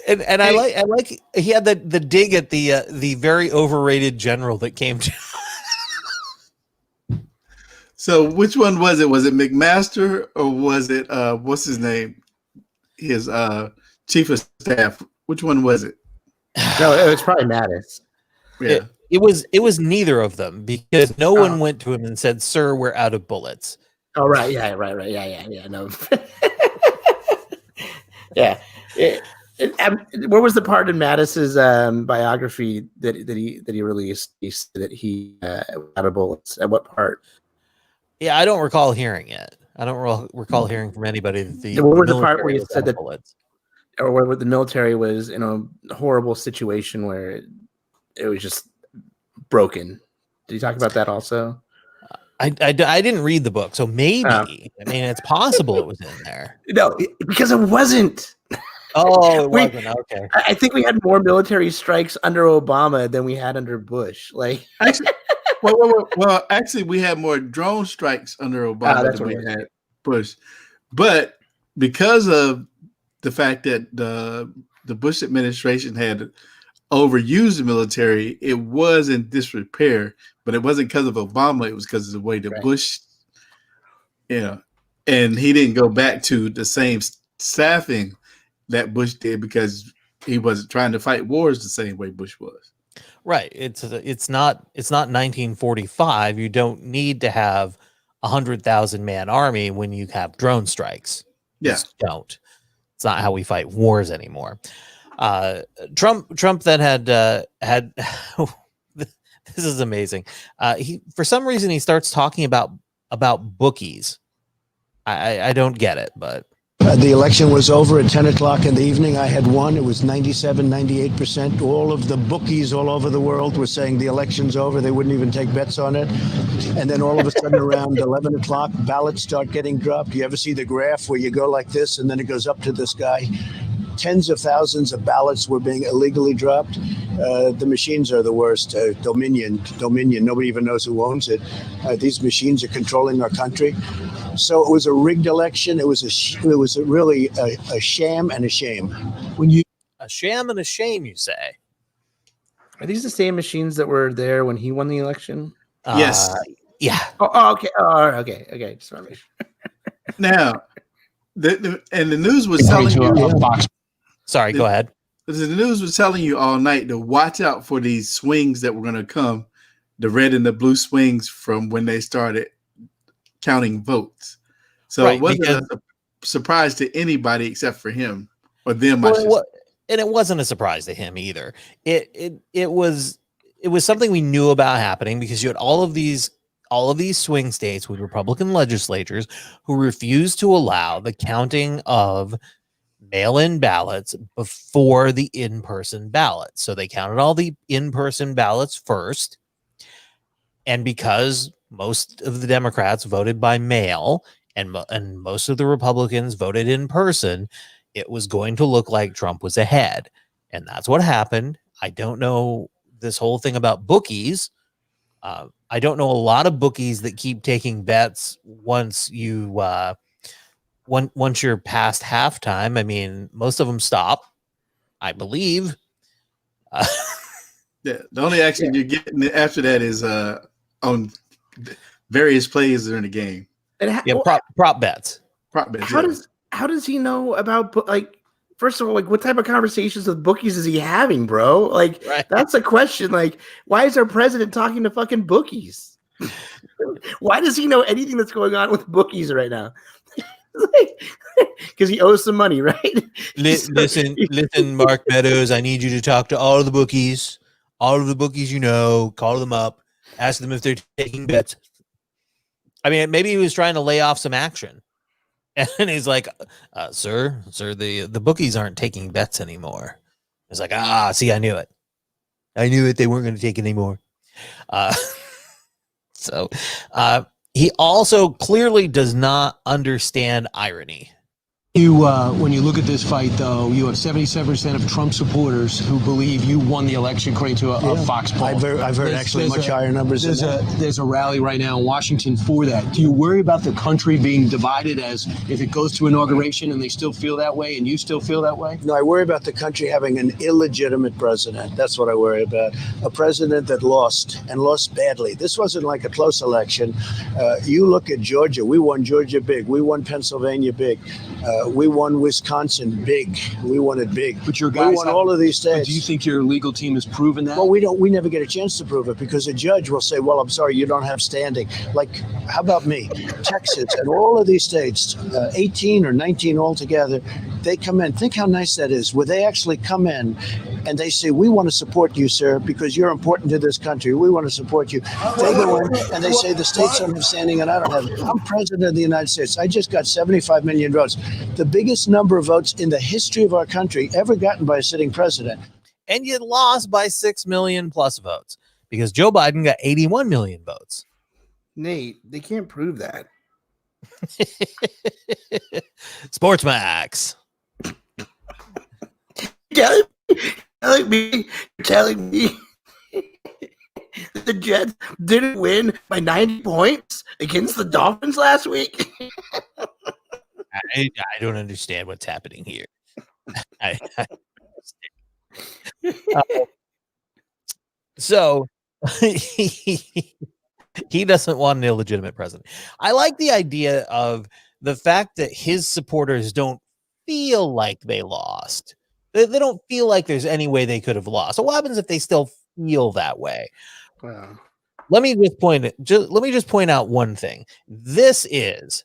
and I like he had the dig at the very overrated general that came to. So which one was it? Was it McMaster or was it what's his name? His chief of staff. Which one was it? No, it was probably Mattis. Yeah. It was neither of them because no one went to him and said, "Sir, we're out of bullets." Oh, right. Yeah, right. Yeah. No. Yeah. Where was the part in Mattis's biography that he released? He said that he out of bullets. At what part? Yeah, I don't recall hearing it. I don't recall hearing from anybody that what was the part where he said that bullets, or where the military was in a horrible situation where it was just broken? Did you talk about that also? I didn't read the book, so maybe. I mean, it's possible it was in there. No, because it wasn't. Oh, it We- wasn't. Okay. I think we had more military strikes under Obama than we had under Bush. Like, Actually, actually, we had more drone strikes under Obama that's than what we it was. had Bush. But because of the fact that the Bush administration had overused the military, it was in disrepair. But it wasn't because of Obama; it was because of the way the Bush, and he didn't go back to the same staffing that Bush did because he wasn't trying to fight wars the same way Bush was. Right. It's not 1945. You don't need to have 100,000 man army when you have drone strikes. You just don't. It's not how we fight wars anymore. Trump then had this is amazing. He, for some reason, he starts talking about bookies. I don't get it, but The election was over at 10 o'clock in the evening. I had won. It was 97, 98%. All of the bookies all over the world were saying the election's over. They wouldn't even take bets on it. And then all of a sudden around 11 o'clock, ballots start getting dropped. You ever see the graph where you go like this and then it goes up to the sky? Tens of thousands of ballots were being illegally dropped. The machines are the worst. Dominion. Nobody even knows who owns it. These machines are controlling our country. So it was a rigged election. It was really a sham and a shame. a sham and a shame, you say? Are these the same machines that were there when he won the election? Yes. Yeah. Oh, okay. Oh, okay. Just want to make sure. Now, the news was telling you. Sorry, go ahead. The news was telling you all night to watch out for these swings that were going to come, the red and the blue swings from when they started counting votes. So it wasn't a surprise to anybody except for him or them. And it wasn't a surprise to him either. It was something we knew about happening because you had all of these swing states with Republican legislatures who refused to allow the counting of mail-in ballots before the in-person ballots. So they counted all the in-person ballots first. And because most of the Democrats voted by mail and most of the Republicans voted in person, it was going to look like Trump was ahead. And that's what happened. I don't know this whole thing about bookies. I don't know a lot of bookies that keep taking bets once you're past halftime. I mean, most of them stop, I believe. The only action you're getting after that is on various plays during the game. Prop bets. Prop bets. How does he know about, like, first of all, like, what type of conversations with bookies is he having, bro? Like, that's a question. Like, why is our president talking to fucking bookies? Why does he know anything that's going on with bookies right now? Because he owes some money, right? Listen, Mark Meadows, I need you to talk to all of the bookies. All of the bookies, call them up, ask them if they're taking bets. I mean, maybe he was trying to lay off some action. And he's like, sir, the bookies aren't taking bets anymore. It's like, see, I knew it. They weren't going to take it anymore. So he also clearly does not understand irony. When you look at this fight, though, you have 77% of Trump supporters who believe you won the election, according to a Fox poll. I've heard actually much higher numbers than that. There's a rally right now in Washington for that. Do you worry about the country being divided as if it goes to inauguration and they still feel that way and you still feel that way? No, I worry about the country having an illegitimate president. That's what I worry about. A president that lost and lost badly. This wasn't like a close election. You look at Georgia. We won Georgia big. We won Pennsylvania big. We won Wisconsin big. We won it big. But your guys we won all of these states. Do you think your legal team has proven that? Well, we never get a chance to prove it because a judge will say, well, I'm sorry, you don't have standing. Like, how about me? Texas and all of these states, 18 or 19 altogether, they come in. Think how nice that is, where they actually come in and they say, we want to support you, sir, because you're important to this country. We want to support you. They go in and they say the states don't have standing and I don't have it. I'm president of the United States. I just got 75 million votes. The biggest number of votes in the history of our country ever gotten by a sitting president. And you lost by 6 million plus votes because Joe Biden got 81 million votes. Nate, they can't prove that. Sports Max. telling me the Jets didn't win by 90 points against the Dolphins last week? I don't understand what's happening here. So he doesn't want an illegitimate president. I like the idea of the fact that his supporters don't feel like they lost. They don't feel like there's any way they could have lost. So what happens if they still feel that way? Wow. Let me just point out one thing. This is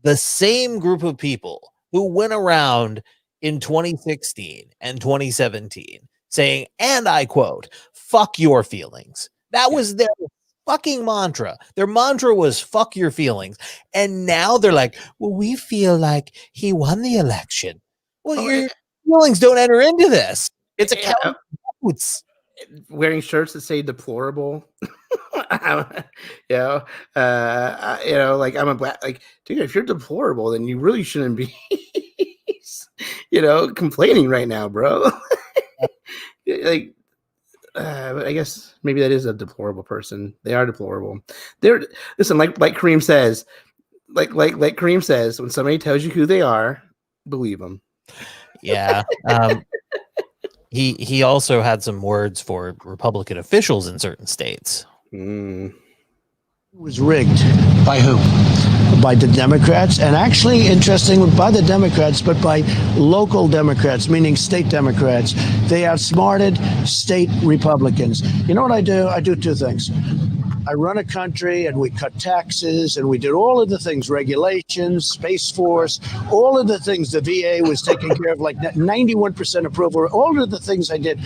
the same group of people who went around in 2016 and 2017 saying, and I quote, "Fuck your feelings." That was their fucking mantra. Their mantra was "fuck your feelings." And now they're like, well, we feel like he won the election. Well, your feelings don't enter into this. It's a count. Wearing shirts that say deplorable. Like I'm a black, like, dude, if you're deplorable, then you really shouldn't be complaining right now, bro. But I guess maybe that is a deplorable person. They are deplorable. Listen, like Kareem says, like Kareem says, when somebody tells you who they are, believe them. Yeah. He also had some words for Republican officials in certain states. It was rigged. By who? By the Democrats, and actually, interesting, by the Democrats, but by local Democrats, meaning state Democrats. They outsmarted state Republicans. You know what I do? I do two things. I run a country, and we cut taxes, and we did all of the things, regulations, Space Force, all of the things the VA was taking care of, like 91% approval, all of the things I did.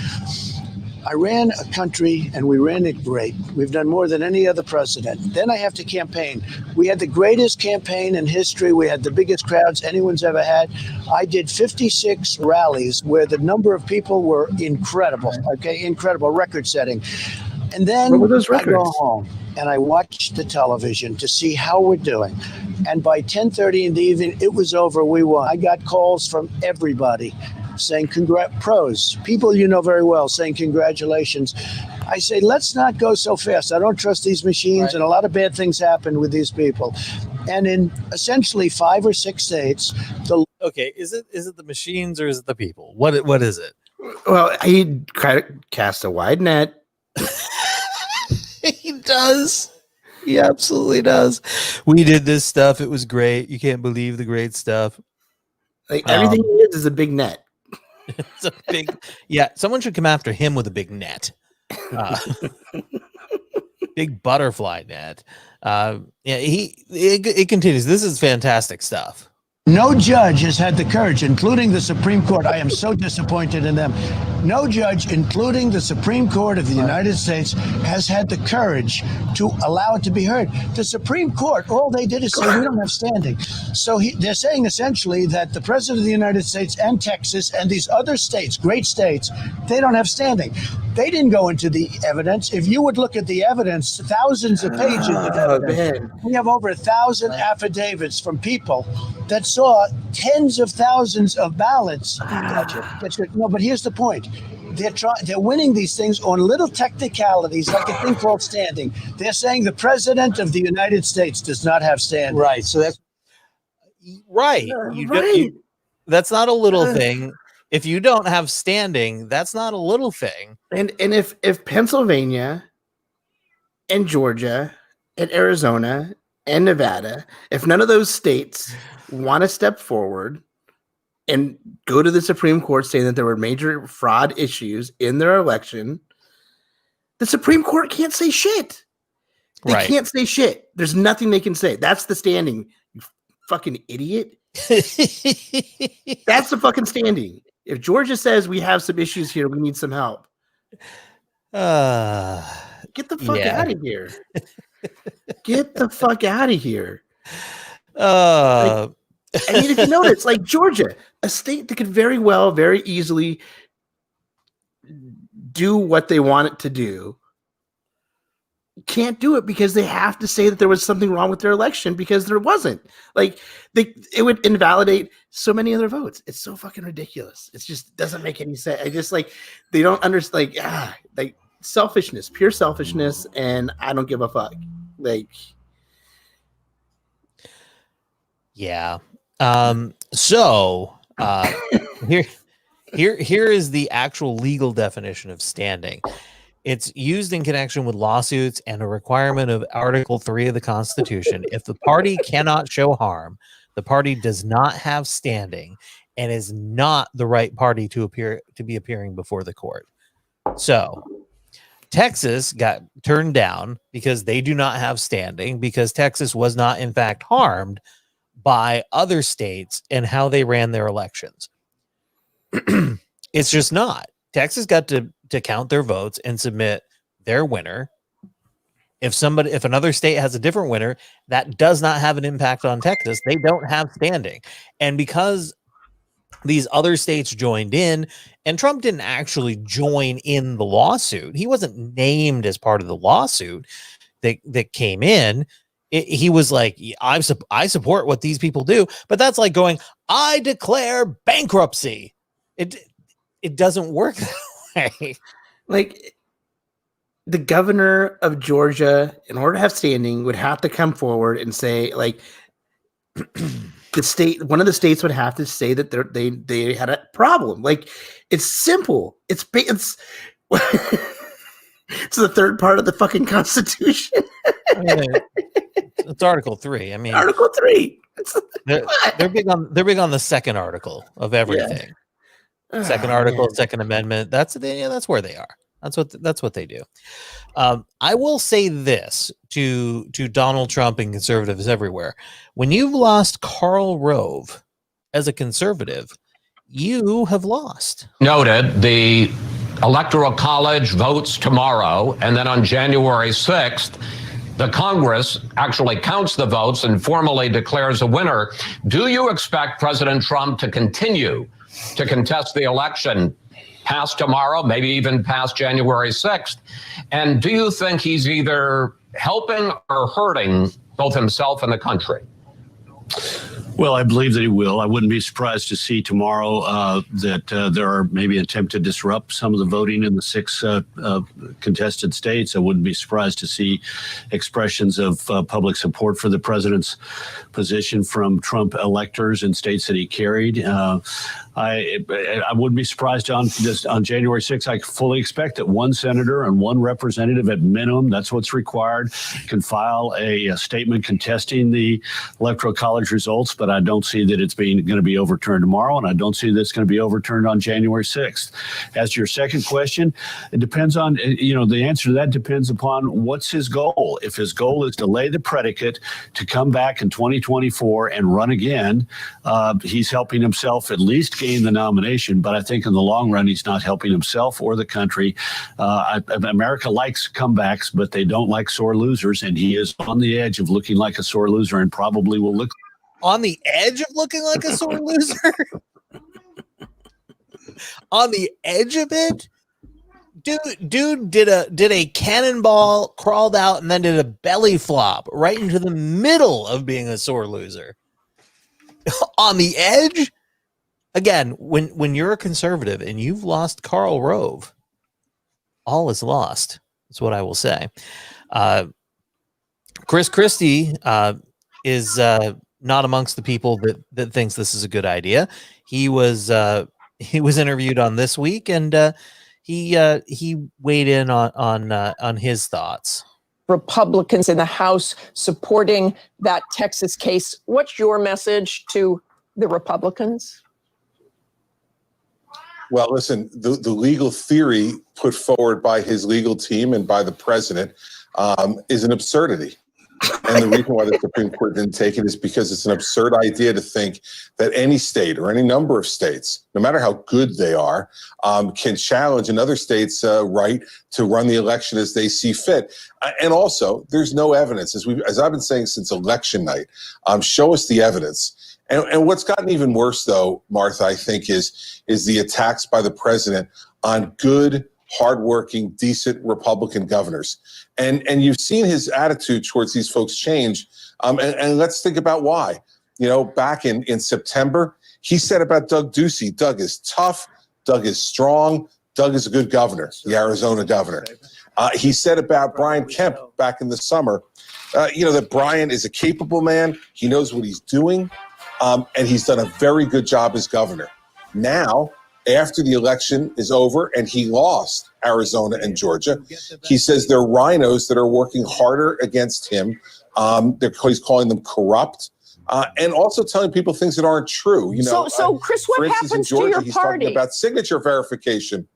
I ran a country, and we ran it great. We've done more than any other president. Then I have to campaign. We had the greatest campaign in history. We had the biggest crowds anyone's ever had. I did 56 rallies where the number of people were incredible, incredible, record-setting. And then what were those I records? go home and I watch the television to see how we're doing. And by 10:30 in the evening, it was over. We won. I got calls from everybody saying pros, people you know very well, saying congratulations. I say, let's not go so fast. I don't trust these machines, and a lot of bad things happen with these people. And in essentially 5 or 6 states, is it the machines or is it the people? What is it? Well, he cast a wide net. He does. He absolutely does. We did this stuff. It was great. You can't believe the great stuff. Like everything he is a big net. It's a big, yeah. Someone should come after him with a big net, big butterfly net. It continues. This is fantastic stuff. no judge has had the courage, including the Supreme Court. I am so disappointed in them. No judge, including the Supreme Court of the United States, has had the courage to allow it to be heard. The Supreme Court, all they did is say we don't have standing. So they're saying essentially that the President of the United States and Texas and these other states, great states, they don't have standing. They didn't go into the evidence. If you would look at the evidence, thousands of pages of evidence. We have over 1,000 affidavits from people that saw tens of thousands of ballots. Gotcha. No, but here's the point. They're winning these things on little technicalities, like a thing called standing. They're saying the President of the United States does not have standing. Right. So that's right. That's not a little thing. If you don't have standing, that's not a little thing. And if Pennsylvania and Georgia and Arizona and Nevada, if none of those states want to step forward and go to the Supreme Court saying that there were major fraud issues in their election, the Supreme Court can't say shit. They can't say shit. There's nothing they can say. That's the standing, you fucking idiot. That's the fucking standing. If Georgia says we have some issues here, we need some help. Get the fuck out of here. Get the fuck out of here. I mean, if you notice, like Georgia, a state that could very well, very easily do what they want it to do, can't do it because they have to say that there was something wrong with their election because there wasn't. Like it would invalidate so many other votes. It's so fucking ridiculous. It just doesn't make any sense. I just they don't understand like selfishness, pure selfishness, and I don't give a fuck. Yeah. Here is the actual legal definition of standing. It's used in connection with lawsuits and a requirement of Article 3 of the Constitution. If the party cannot show harm, the party does not have standing and is not the right party to be appearing before the court. So Texas got turned down because they do not have standing, because Texas was not in fact harmed by other states and how they ran their elections. It's just not. Texas got to count their votes and submit their winner. If another state has a different winner, that does not have an impact on Texas. They don't have standing. And because these other states joined in, and Trump didn't actually join in the lawsuit, he wasn't named as part of the lawsuit that came in. He was like, I support what these people do, but that's like going, I declare bankruptcy. It doesn't work that way. Like, the governor of Georgia, in order to have standing, would have to come forward and say, like, one of the states would have to say that they had a problem. Like, it's simple. It's it's the third part of the fucking Constitution. It's Article 3. I mean, Article 3. They're big on the second article of everything. Yeah. Second article, Second Amendment. That's where they are. That's what they do. I will say this to Donald Trump and conservatives everywhere: when you've lost Karl Rove as a conservative, you have lost. Noted, the Electoral College votes tomorrow, and then on January 6th, the Congress actually counts the votes and formally declares a winner. Do you expect President Trump to continue to contest the election past tomorrow, maybe even past January 6th? And do you think he's either helping or hurting both himself and the country? Well, I believe that he will. I wouldn't be surprised to see tomorrow that there are maybe attempt to disrupt some of the voting in the 6 contested states. I wouldn't be surprised to see expressions of public support for the president's position from Trump electors in states that he carried. I wouldn't be surprised on January 6th. I fully expect that one senator and one representative at minimum, that's what's required, can file a statement contesting the Electoral College results. But I don't see that it's going to be overturned tomorrow, and I don't see that it's going to be overturned on January 6th. As to your second question, it depends on, the answer to that depends upon what's his goal. If his goal is to lay the predicate to come back in 2024 and run again, he's helping himself at least gain the nomination, but I think in the long run, he's not helping himself or the country. America likes comebacks, but they don't like sore losers, and he is on the edge of looking like a sore loser and probably will look on the edge of looking like a sore loser. On the edge of it, dude did a cannonball, crawled out, and then did a belly flop right into the middle of being a sore loser. On the edge. Again, when you're a conservative and you've lost Karl Rove, all is lost. That's what I will say. Chris Christie is not amongst the people that thinks this is a good idea. He was interviewed on This Week, and he weighed in on his thoughts. Republicans in the House supporting that Texas case. What's your message to the Republicans? Well, listen, the legal theory put forward by his legal team and by the president is an absurdity. And the reason why the Supreme Court didn't take it is because it's an absurd idea to think that any state or any number of states, no matter how good they are, can challenge another state's right to run the election as they see fit. And also, there's no evidence, as I've been saying since election night, show us the evidence. And what's gotten even worse, though, Martha, I think, is the attacks by the president on good, hardworking, decent Republican governors. And you've seen his attitude towards these folks change. And let's think about why. Back in September, he said about Doug Ducey, Doug is tough, Doug is strong, Doug is a good governor, the Arizona governor. He said about Brian Kemp back in the summer, that Brian is a capable man. He knows what he's doing, and he's done a very good job as governor. Now, after the election is over and he lost Arizona and Georgia, he says there are rhinos that are working harder against him. He's calling them corrupt. And also telling people things that aren't true. So Chris, what happens to your he's party? Talking about signature verification.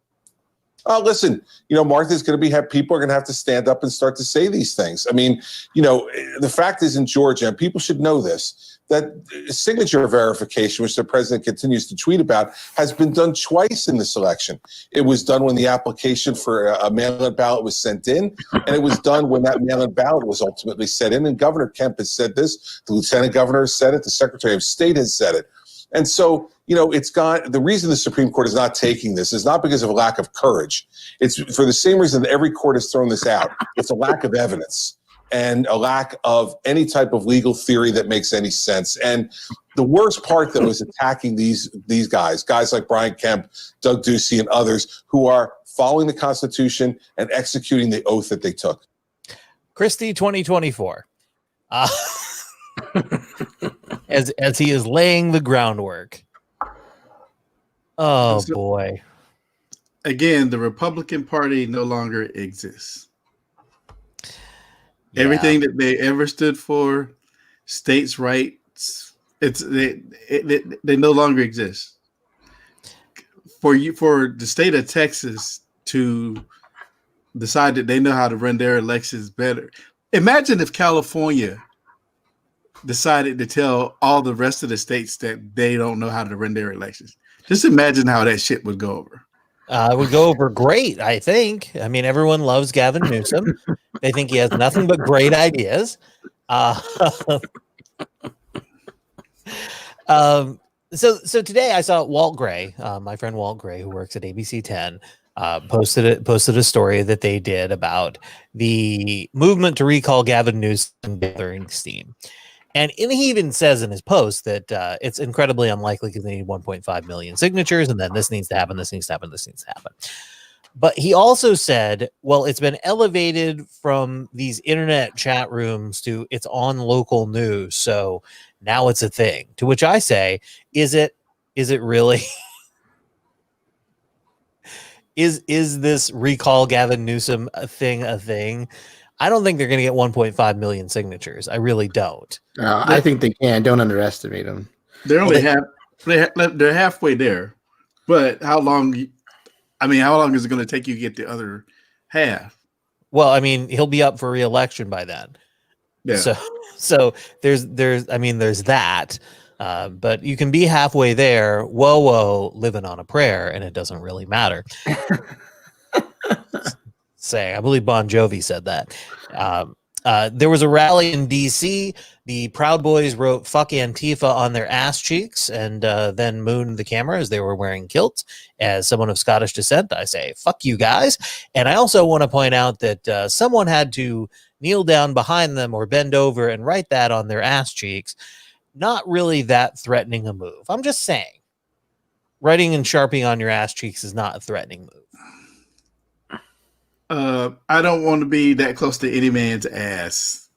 Listen, Martha's going to people are going to have to stand up and start to say these things. I mean, the fact is in Georgia, and people should know this, that signature verification, which the president continues to tweet about, has been done twice in this election. It was done when the application for a mail-in ballot was sent in, and it was done when that mail-in ballot was ultimately sent in. And Governor Kemp has said this, the lieutenant governor has said it, the secretary of state has said it. And so, the reason the Supreme Court is not taking this is not because of a lack of courage. It's for the same reason that every court has thrown this out. It's a lack of evidence and a lack of any type of legal theory that makes any sense. And the worst part, though, is attacking these guys like Brian Kemp, Doug Ducey, and others who are following the Constitution and executing the oath that they took. Christie 2024. As he is laying the groundwork. Oh, boy. Again, the Republican Party no longer exists. Yeah. Everything that they ever stood for, states' rights, they no longer exist. For the state of Texas to decide that they know how to run their elections better. Imagine if California decided to tell all the rest of the states that they don't know how to run their elections. Just imagine how that shit would go over. It would go over great, I think. I mean, everyone loves Gavin Newsom. They think he has nothing but great ideas. So today I saw Walt Gray, my friend Walt Gray, who works at ABC 10, posted a story that they did about the movement to recall Gavin Newsom gathering steam. And he even says in his post that it's incredibly unlikely because they need 1.5 million signatures, and then this needs to happen, this needs to happen, this needs to happen. But he also said, well, it's been elevated from these internet chat rooms to it's on local news, so now it's a thing. To which I say, is it really? Is this recall Gavin Newsom a thing? I don't think they're going to get 1.5 million signatures. I really don't. I think they can. Don't underestimate them. They're only they're halfway there. But how long is it going to take you to get the other half? Well, I mean, he'll be up for re-election by then. Yeah. So there's that. But you can be halfway there, living on a prayer, and it doesn't really matter. I believe Bon Jovi said that. There was a rally in D.C. The Proud Boys wrote "fuck Antifa" on their ass cheeks and then mooned the camera as they were wearing kilts. As someone of Scottish descent, I say, fuck you guys. And I also want to point out that someone had to kneel down behind them or bend over and write that on their ass cheeks. Not really that threatening a move. I'm just saying. Writing in Sharpie on your ass cheeks is not a threatening move. I don't want to be that close to any man's ass.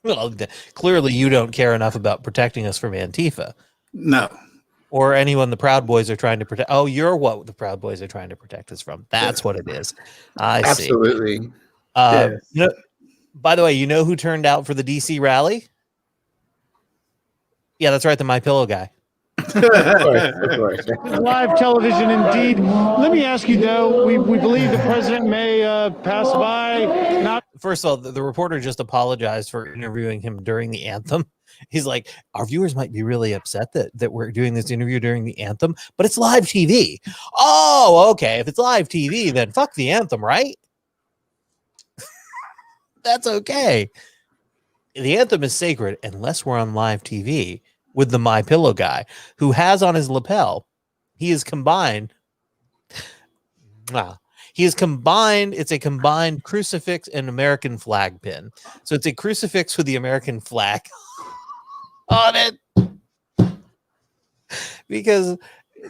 Well, clearly you don't care enough about protecting us from Antifa. No. Or anyone the Proud Boys are trying to protect. Oh, you're what the Proud Boys are trying to protect us from. That's what it is. I see. Absolutely. Yes. By the way, you know who turned out for the DC rally? Yeah, that's right. The MyPillow guy. Of course. Live television, indeed. Let me ask you, though, we believe the president may pass by. First of all, the reporter just apologized for interviewing him during the anthem. He's like, our viewers might be really upset that we're doing this interview during the anthem, but it's live TV. Oh, okay. If it's live TV, then fuck the anthem, right? That's okay. The anthem is sacred unless we're on live TV with the MyPillow guy, who has on his lapel, he is combined. He is combined. It's a combined crucifix and American flag pin. So it's a crucifix with the American flag on it. Because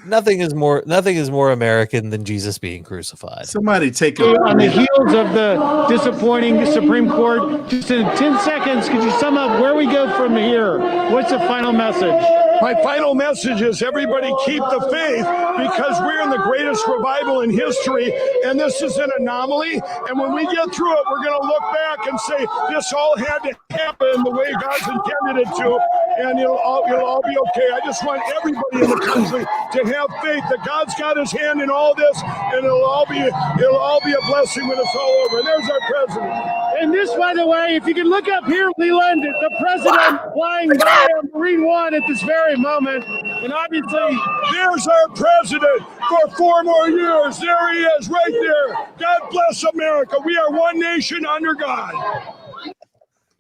nothing is more American than Jesus being crucified. Somebody take On the heels of the disappointing Supreme Court, just in 10 seconds, could you sum up where we go from here? What's the final message? My final message is everybody keep the faith, because we're in the greatest revival in history, and this is an anomaly. And when we get through it, we're going to look back and say this all had to happen the way God's intended it to, and it'll all be okay. I just want everybody in the country to have faith that God's got His hand in all this, and it'll all be a blessing when it's all over. And there's our president. And this, by the way, if you can look up here, Leland, the president flying by on Marine One at this very moment, and obviously there's our president for 4 more years. There he is, right there. God bless America. We are one nation under God.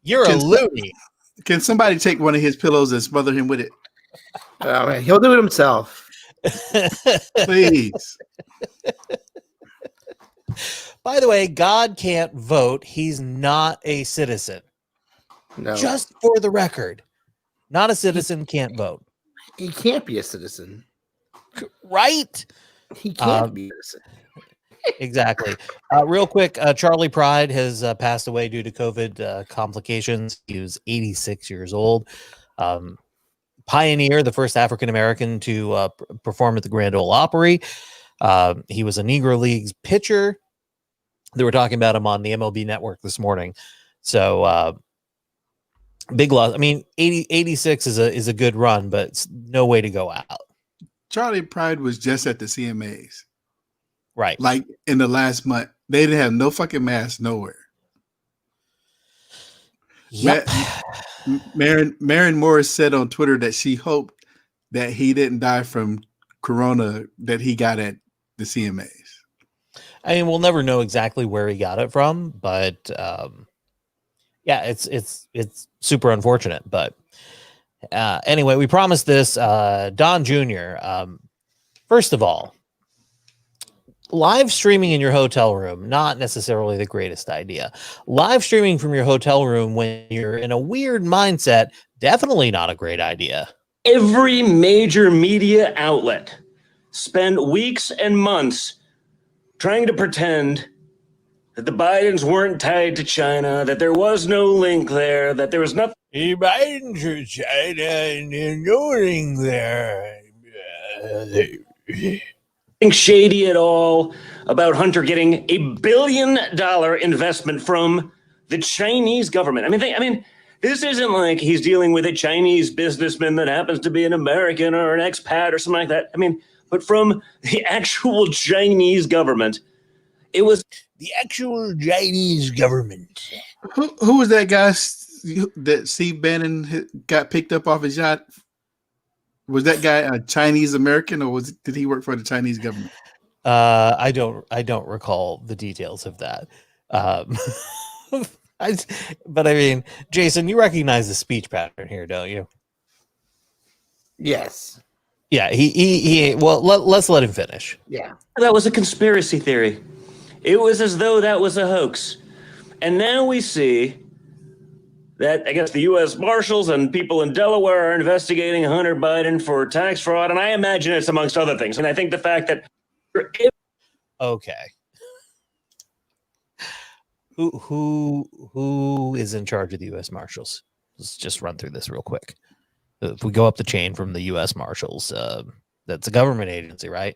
You're a loony. Can somebody take one of his pillows and smother him with it? Oh, man, he'll do it himself. Please. By the way, God can't vote. He's not a citizen. No. Just for the record, not a citizen can't vote. He can't be a citizen. Right? He can't be a citizen. Exactly. Real quick, Charlie Pride has passed away due to COVID complications. He was 86 years old. Pioneer, the first African-American to perform at the Grand Ole Opry. He was a Negro Leagues pitcher. They were talking about him on the MLB Network this morning. So big loss. I mean, 86 is a good run, but it's no way to go out. Charlie Pride was just at the CMAs. Right. Like in the last month. They didn't have no fucking mask nowhere. Yep. Maren Morris said on Twitter that she hoped that he didn't die from corona that he got at the CMAs. I mean, we'll never know exactly where he got it from, but yeah, it's super unfortunate. But anyway, we promised this. Don Jr. First of all, live streaming in your hotel room, not necessarily the greatest idea. Live streaming from your hotel room when you're in a weird mindset, definitely not a great idea. Every major media outlet spent weeks and months trying to pretend that the Bidens weren't tied to China, that there was no link there, that there was nothing. The Bidens are China and there's no link there. Shady at all about Hunter getting $1 billion investment from the Chinese government. I mean, this isn't like he's dealing with a Chinese businessman that happens to be an American or an expat or something like that. I mean, but from the actual Chinese government, it was the actual Chinese government. Who was that guy that Steve Bannon got picked up off his yacht? Was that guy a Chinese American, or did he work for the Chinese government? I don't recall the details of that. But I mean, Jason, you recognize the speech pattern here, don't you? Yes. Yeah. He. Well, let's let him finish. Yeah. That was a conspiracy theory. It was as though that was a hoax, and now we see that I guess the U.S. Marshals and people in Delaware are investigating Hunter Biden for tax fraud, and I imagine it's amongst other things. And I think the fact that okay, who is in charge of the U.S. Marshals? Let's just run through this real quick. If we go up the chain from the U.S. Marshals, that's a government agency, right?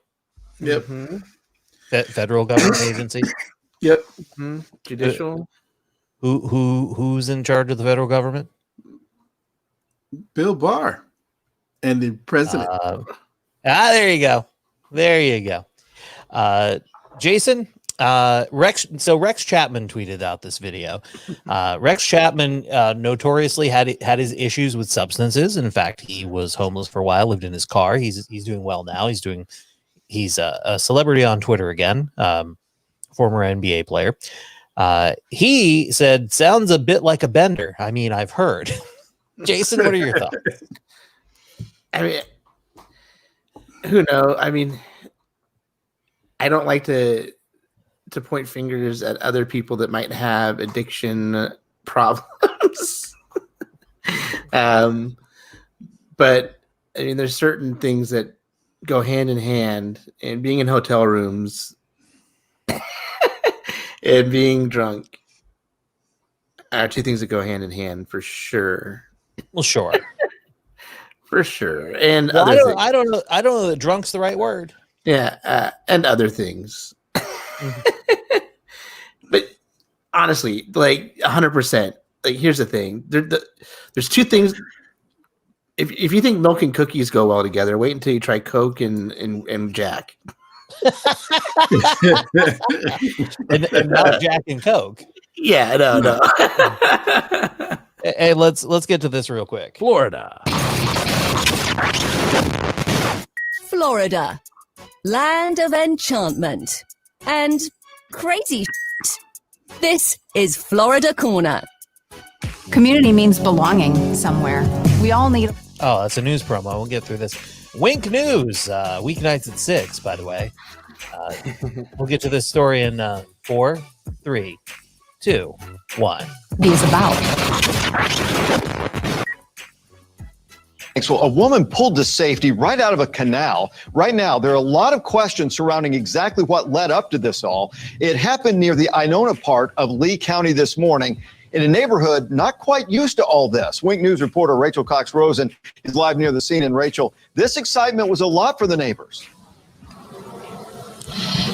Yep. Mm-hmm. Federal government agency. Yep. Mm-hmm. Judicial. Who's in charge of the federal government? Bill Barr and the president. There you go. There you go. Jason, Rex Chapman tweeted out this video. Rex Chapman notoriously had his issues with substances. In fact, he was homeless for a while, lived in his car. He's doing well now. He's a celebrity on Twitter again, former NBA player. He said, sounds a bit like a bender. I mean, I've heard. Jason, what are your thoughts? I mean, who knows? I mean, I don't like to to point fingers at other people that might have addiction problems. But I mean, there's certain things that go hand in hand, and being in hotel rooms and being drunk are two things that go hand in hand for sure. Well, sure. For sure. And well, other I don't know that drunk's the right word. Yeah, and other things. But honestly, like 100%. Like, here's the thing: there's two things. If you think milk and cookies go well together, wait until you try Coke and Jack. and not Jack and Coke. Yeah, no. Hey, let's get to this real quick. Florida, land of enchantment and crazy shit. This is Florida Corner. Community means belonging somewhere. We all need. Oh, that's a news promo. We'll get through this. Wink News, weeknights at 6, by the way. We'll get to this story in 4, 3, 2, 1. These about. Well, a woman pulled to safety right out of a canal. Right now, there are a lot of questions surrounding exactly what led up to this all. It happened near the Ionona part of Lee County this morning in a neighborhood not quite used to all this. Wink News reporter Rachel Cox-Rosen is live near the scene. And Rachel, this excitement was a lot for the neighbors.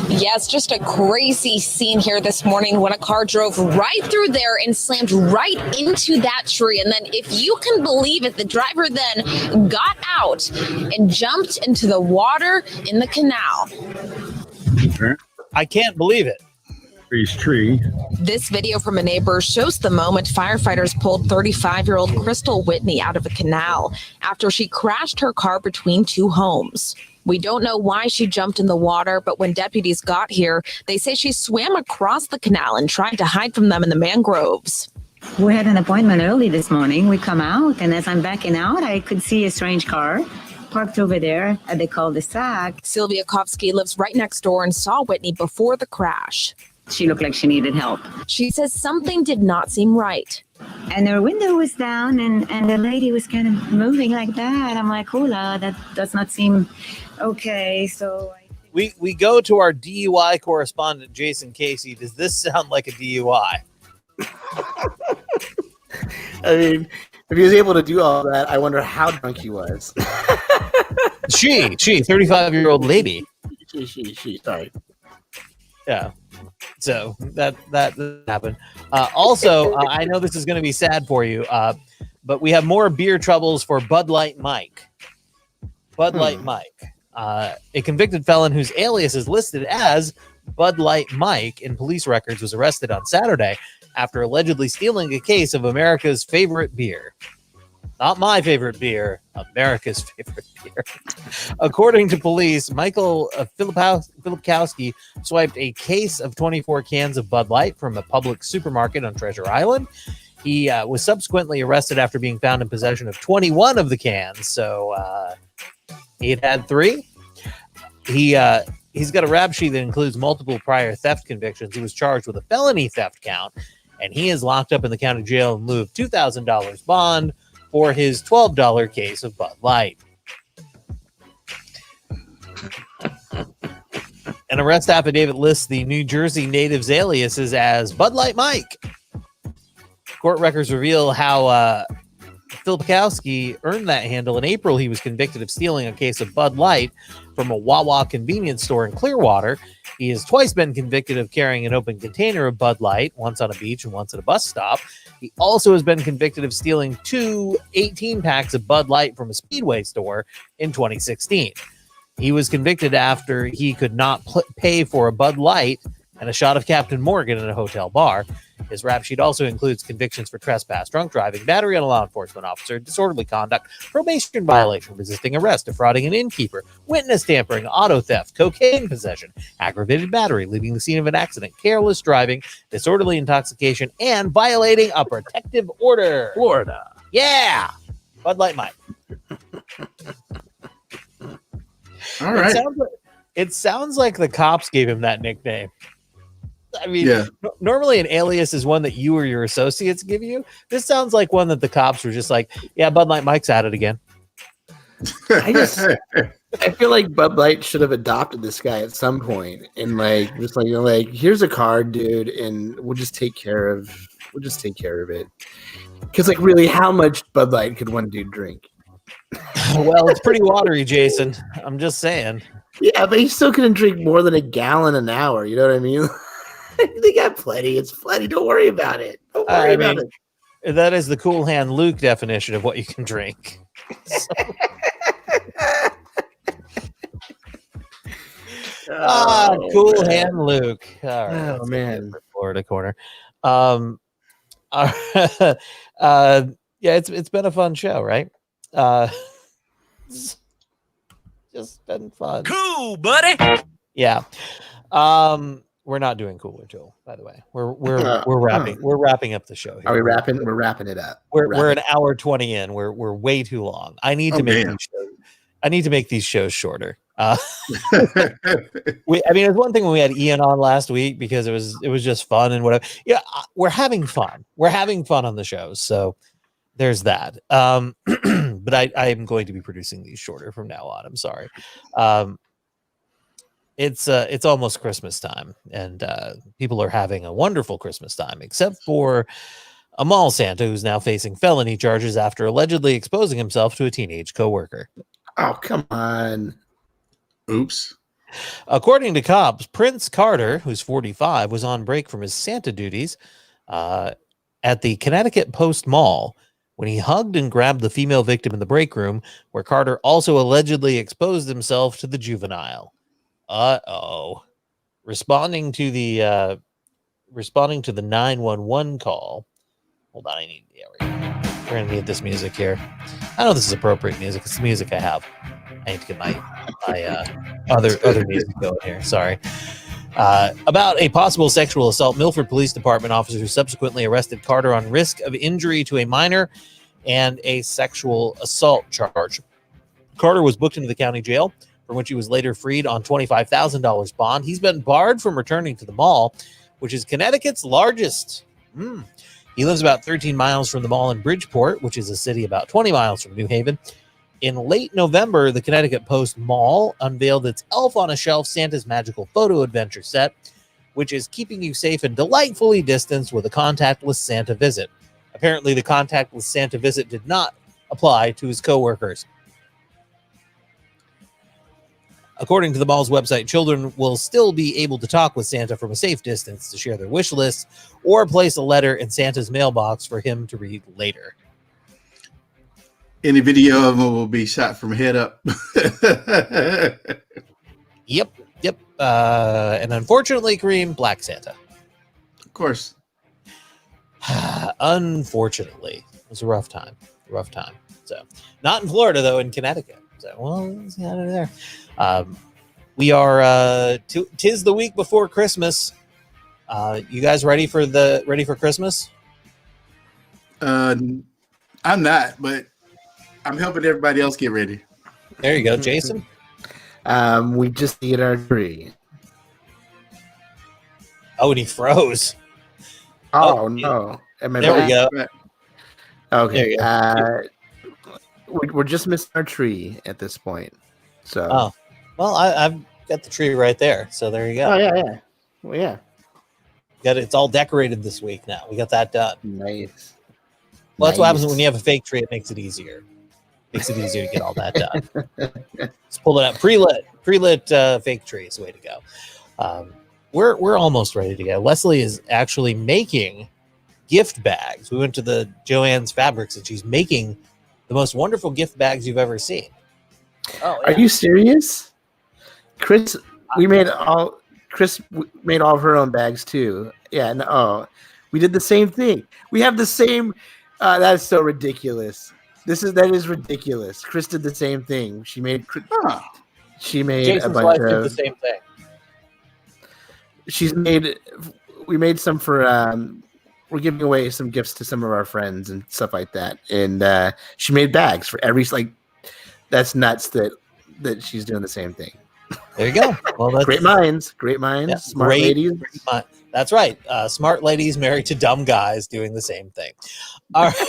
Yes, just a crazy scene here this morning when a car drove right through there and slammed right into that tree. And then, if you can believe it, the driver then got out and jumped into the water in the canal. I can't believe it. Tree. This video from a neighbor shows the moment firefighters pulled 35-year-old Crystal Whitney out of a canal after she crashed her car between two homes. We don't know why she jumped in the water, but when deputies got here, they say she swam across the canal and tried to hide from them in the mangroves. We had an appointment early this morning. We come out, and as I'm backing out, I could see a strange car parked over there at the cul-de-sac. Sylvia Kovsky lives right next door and saw Whitney before the crash. She looked like she needed help. She says something did not seem right. And her window was down, and the lady was kind of moving like that. I'm like, hola, that does not seem okay. So we go to our DUI correspondent, Jason Casey. Does this sound like a DUI? I mean, if he was able to do all that, I wonder how drunk he was. She, 35-year-old lady. She, sorry. Yeah. So that happened. Also, I know this is going to be sad for you, but we have more beer troubles for Bud Light Mike. Bud Light Mike, a convicted felon whose alias is listed as Bud Light Mike in police records, was arrested on Saturday after allegedly stealing a case of America's favorite beer. Not my favorite beer, America's favorite beer. According to police, Michael Filipkowski swiped a case of 24 cans of Bud Light from a public supermarket on Treasure Island. He was subsequently arrested after being found in possession of 21 of the cans. So he had 3. He's got a rap sheet that includes multiple prior theft convictions. He was charged with a felony theft count, and he is locked up in the county jail in lieu of $2,000 bond for his $12 case of Bud Light. An arrest affidavit lists the New Jersey native's aliases as Bud Light Mike. Court records reveal how Filipkowski earned that handle. In April, he was convicted of stealing a case of Bud Light from a Wawa convenience store in Clearwater. He has twice been convicted of carrying an open container of Bud Light, once on a beach and once at a bus stop. He also has been convicted of stealing 2 18-packs of Bud Light from a Speedway store in 2016. He was convicted after he could not pay for a Bud Light and a shot of Captain Morgan in a hotel bar. His rap sheet also includes convictions for trespass, drunk driving, battery on a law enforcement officer, disorderly conduct, probation violation, resisting arrest, defrauding an innkeeper, witness tampering, auto theft, cocaine possession, aggravated battery, leaving the scene of an accident, careless driving, disorderly intoxication, and violating a protective order. Florida. Yeah. Bud Light Mike. All right. It sounds like the cops gave him that nickname. I mean, normally an alias is one that you or your associates give you. This sounds like one that the cops were just like, yeah, Bud Light Mike's at it again. I feel like Bud Light should have adopted this guy at some point and just like here's a card, dude, and we'll just take care of it. Because really, how much Bud Light could one dude drink? Well, it's pretty watery, Jason. I'm just saying. Yeah, but he still couldn't drink more than a gallon an hour. You know what I mean? They got plenty. It's plenty. Don't worry about it. Don't worry about it. That is the Cool Hand Luke definition of what you can drink. Cool man. Hand Luke. All right, man, Florida corner. Yeah, it's been a fun show, right? Just been fun. Cool, buddy. Yeah. We're not doing Cooler Joel, by the way. We're wrapping up the show here. Are we wrapping? We're wrapping it up. We're an hour 20 in. We're way too long. I need to make these shows shorter. It's one thing when we had Ian on last week because it was just fun and whatever. Yeah, we're having fun. We're having fun on the shows. So there's that. But I am going to be producing these shorter from now on. I'm sorry. It's almost Christmas time, and people are having a wonderful Christmas time, except for a mall Santa who's now facing felony charges after allegedly exposing himself to a teenage coworker. Oh, come on. Oops. According to cops, Prince Carter, who's 45, was on break from his Santa duties at the Connecticut Post Mall when he hugged and grabbed the female victim in the break room, where Carter also allegedly exposed himself to the juvenile. Responding to the 911 call. Hold on, we're gonna need this music here. I know this is appropriate music. It's the music I have. I need to get my other music going here. Sorry. About a possible sexual assault, Milford Police Department officers who subsequently arrested Carter on risk of injury to a minor and a sexual assault charge. Carter was booked into the county jail, from which he was later freed on $25,000 bond. He's been barred from returning to the mall, which is Connecticut's largest. He lives about 13 miles from the mall in Bridgeport, which is a city about 20 miles from New Haven. In late November, the Connecticut Post Mall unveiled its Elf on a Shelf Santa's Magical Photo Adventure set, which is keeping you safe and delightfully distanced with a contactless Santa visit. Apparently, the contactless Santa visit did not apply to his coworkers. According to the mall's website, children will still be able to talk with Santa from a safe distance to share their wish lists or place a letter in Santa's mailbox for him to read later. Any video of him will be shot from head up. Yep. And unfortunately, Kareem, Black Santa. Of course. Unfortunately, it was a rough time. So, not in Florida, though, in Connecticut. So, well, let's get out of there. We are, tis the week before Christmas. You guys ready for Christmas? I'm not, but I'm helping everybody else get ready. There you go, Jason. We just need our tree. Oh, and he froze. Oh no! There we go. Okay. We're just missing our tree at this point. So. Well, I've got the tree right there. So there you go. Oh yeah. Well, yeah. It's all decorated this week now. We got that done. Nice. Well, that's what happens when you have a fake tree. It makes it easier. To get all that done. Just pull it out. Pre-lit fake tree is the way to go. We're almost ready to go. Leslie is actually making gift bags. We went to the Joann's Fabrics and she's making the most wonderful gift bags you've ever seen. Oh, yeah. Are you serious? Chris made all of her own bags too. Yeah, no, we did the same thing. We have the same. That's so ridiculous. That is ridiculous. Chris did the same thing. She made Jason's a bunch wife of did the same thing. We made some for. We're giving away some gifts to some of our friends and stuff like that. And she made bags for every That's nuts that she's doing the same thing. There you go. Well, that's great minds, yeah, smart ladies. That's right. Smart ladies married to dumb guys doing the same thing. All right.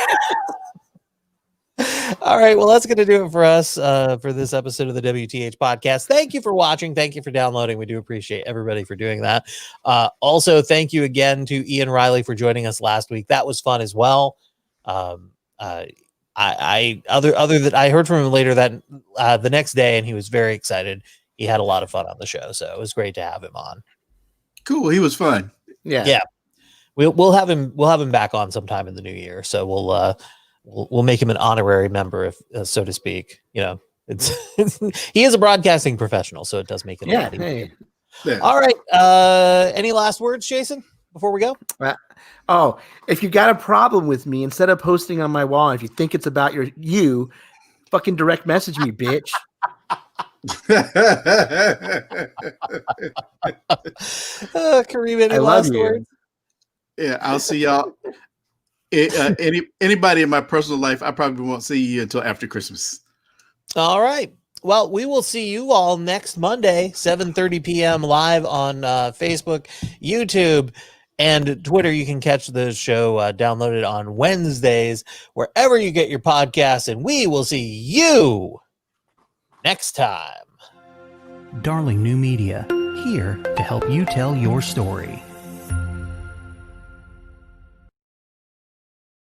All right. Well, that's going to do it for us for this episode of the WTH podcast. Thank you for watching. Thank you for downloading. We do appreciate everybody for doing that. Also, thank you again to Ian Riley for joining us last week. That was fun as well. I heard from him later that the next day, and he was very excited. He had a lot of fun on the show, so it was great to have him on. Cool. He was fun. Yeah. We'll have him back on sometime in the new year. So we'll make him an honorary member, if so to speak. You know, he is a broadcasting professional, so it does make it. Hey. Yeah. All right. Any last words, Jason, before we go? If you got a problem with me, instead of posting on my wall, if you think it's about you, fucking direct message me, bitch. Kareem, any last words? Yeah, I'll see y'all. Anybody in my personal life, I probably won't see you until after Christmas. All right. Well, we will see you all next Monday, 7:30 p.m. live on Facebook, YouTube, and Twitter. You can catch the show downloaded on Wednesdays, wherever you get your podcasts, and we will see you next time. Darling New Media, here to help you tell your story.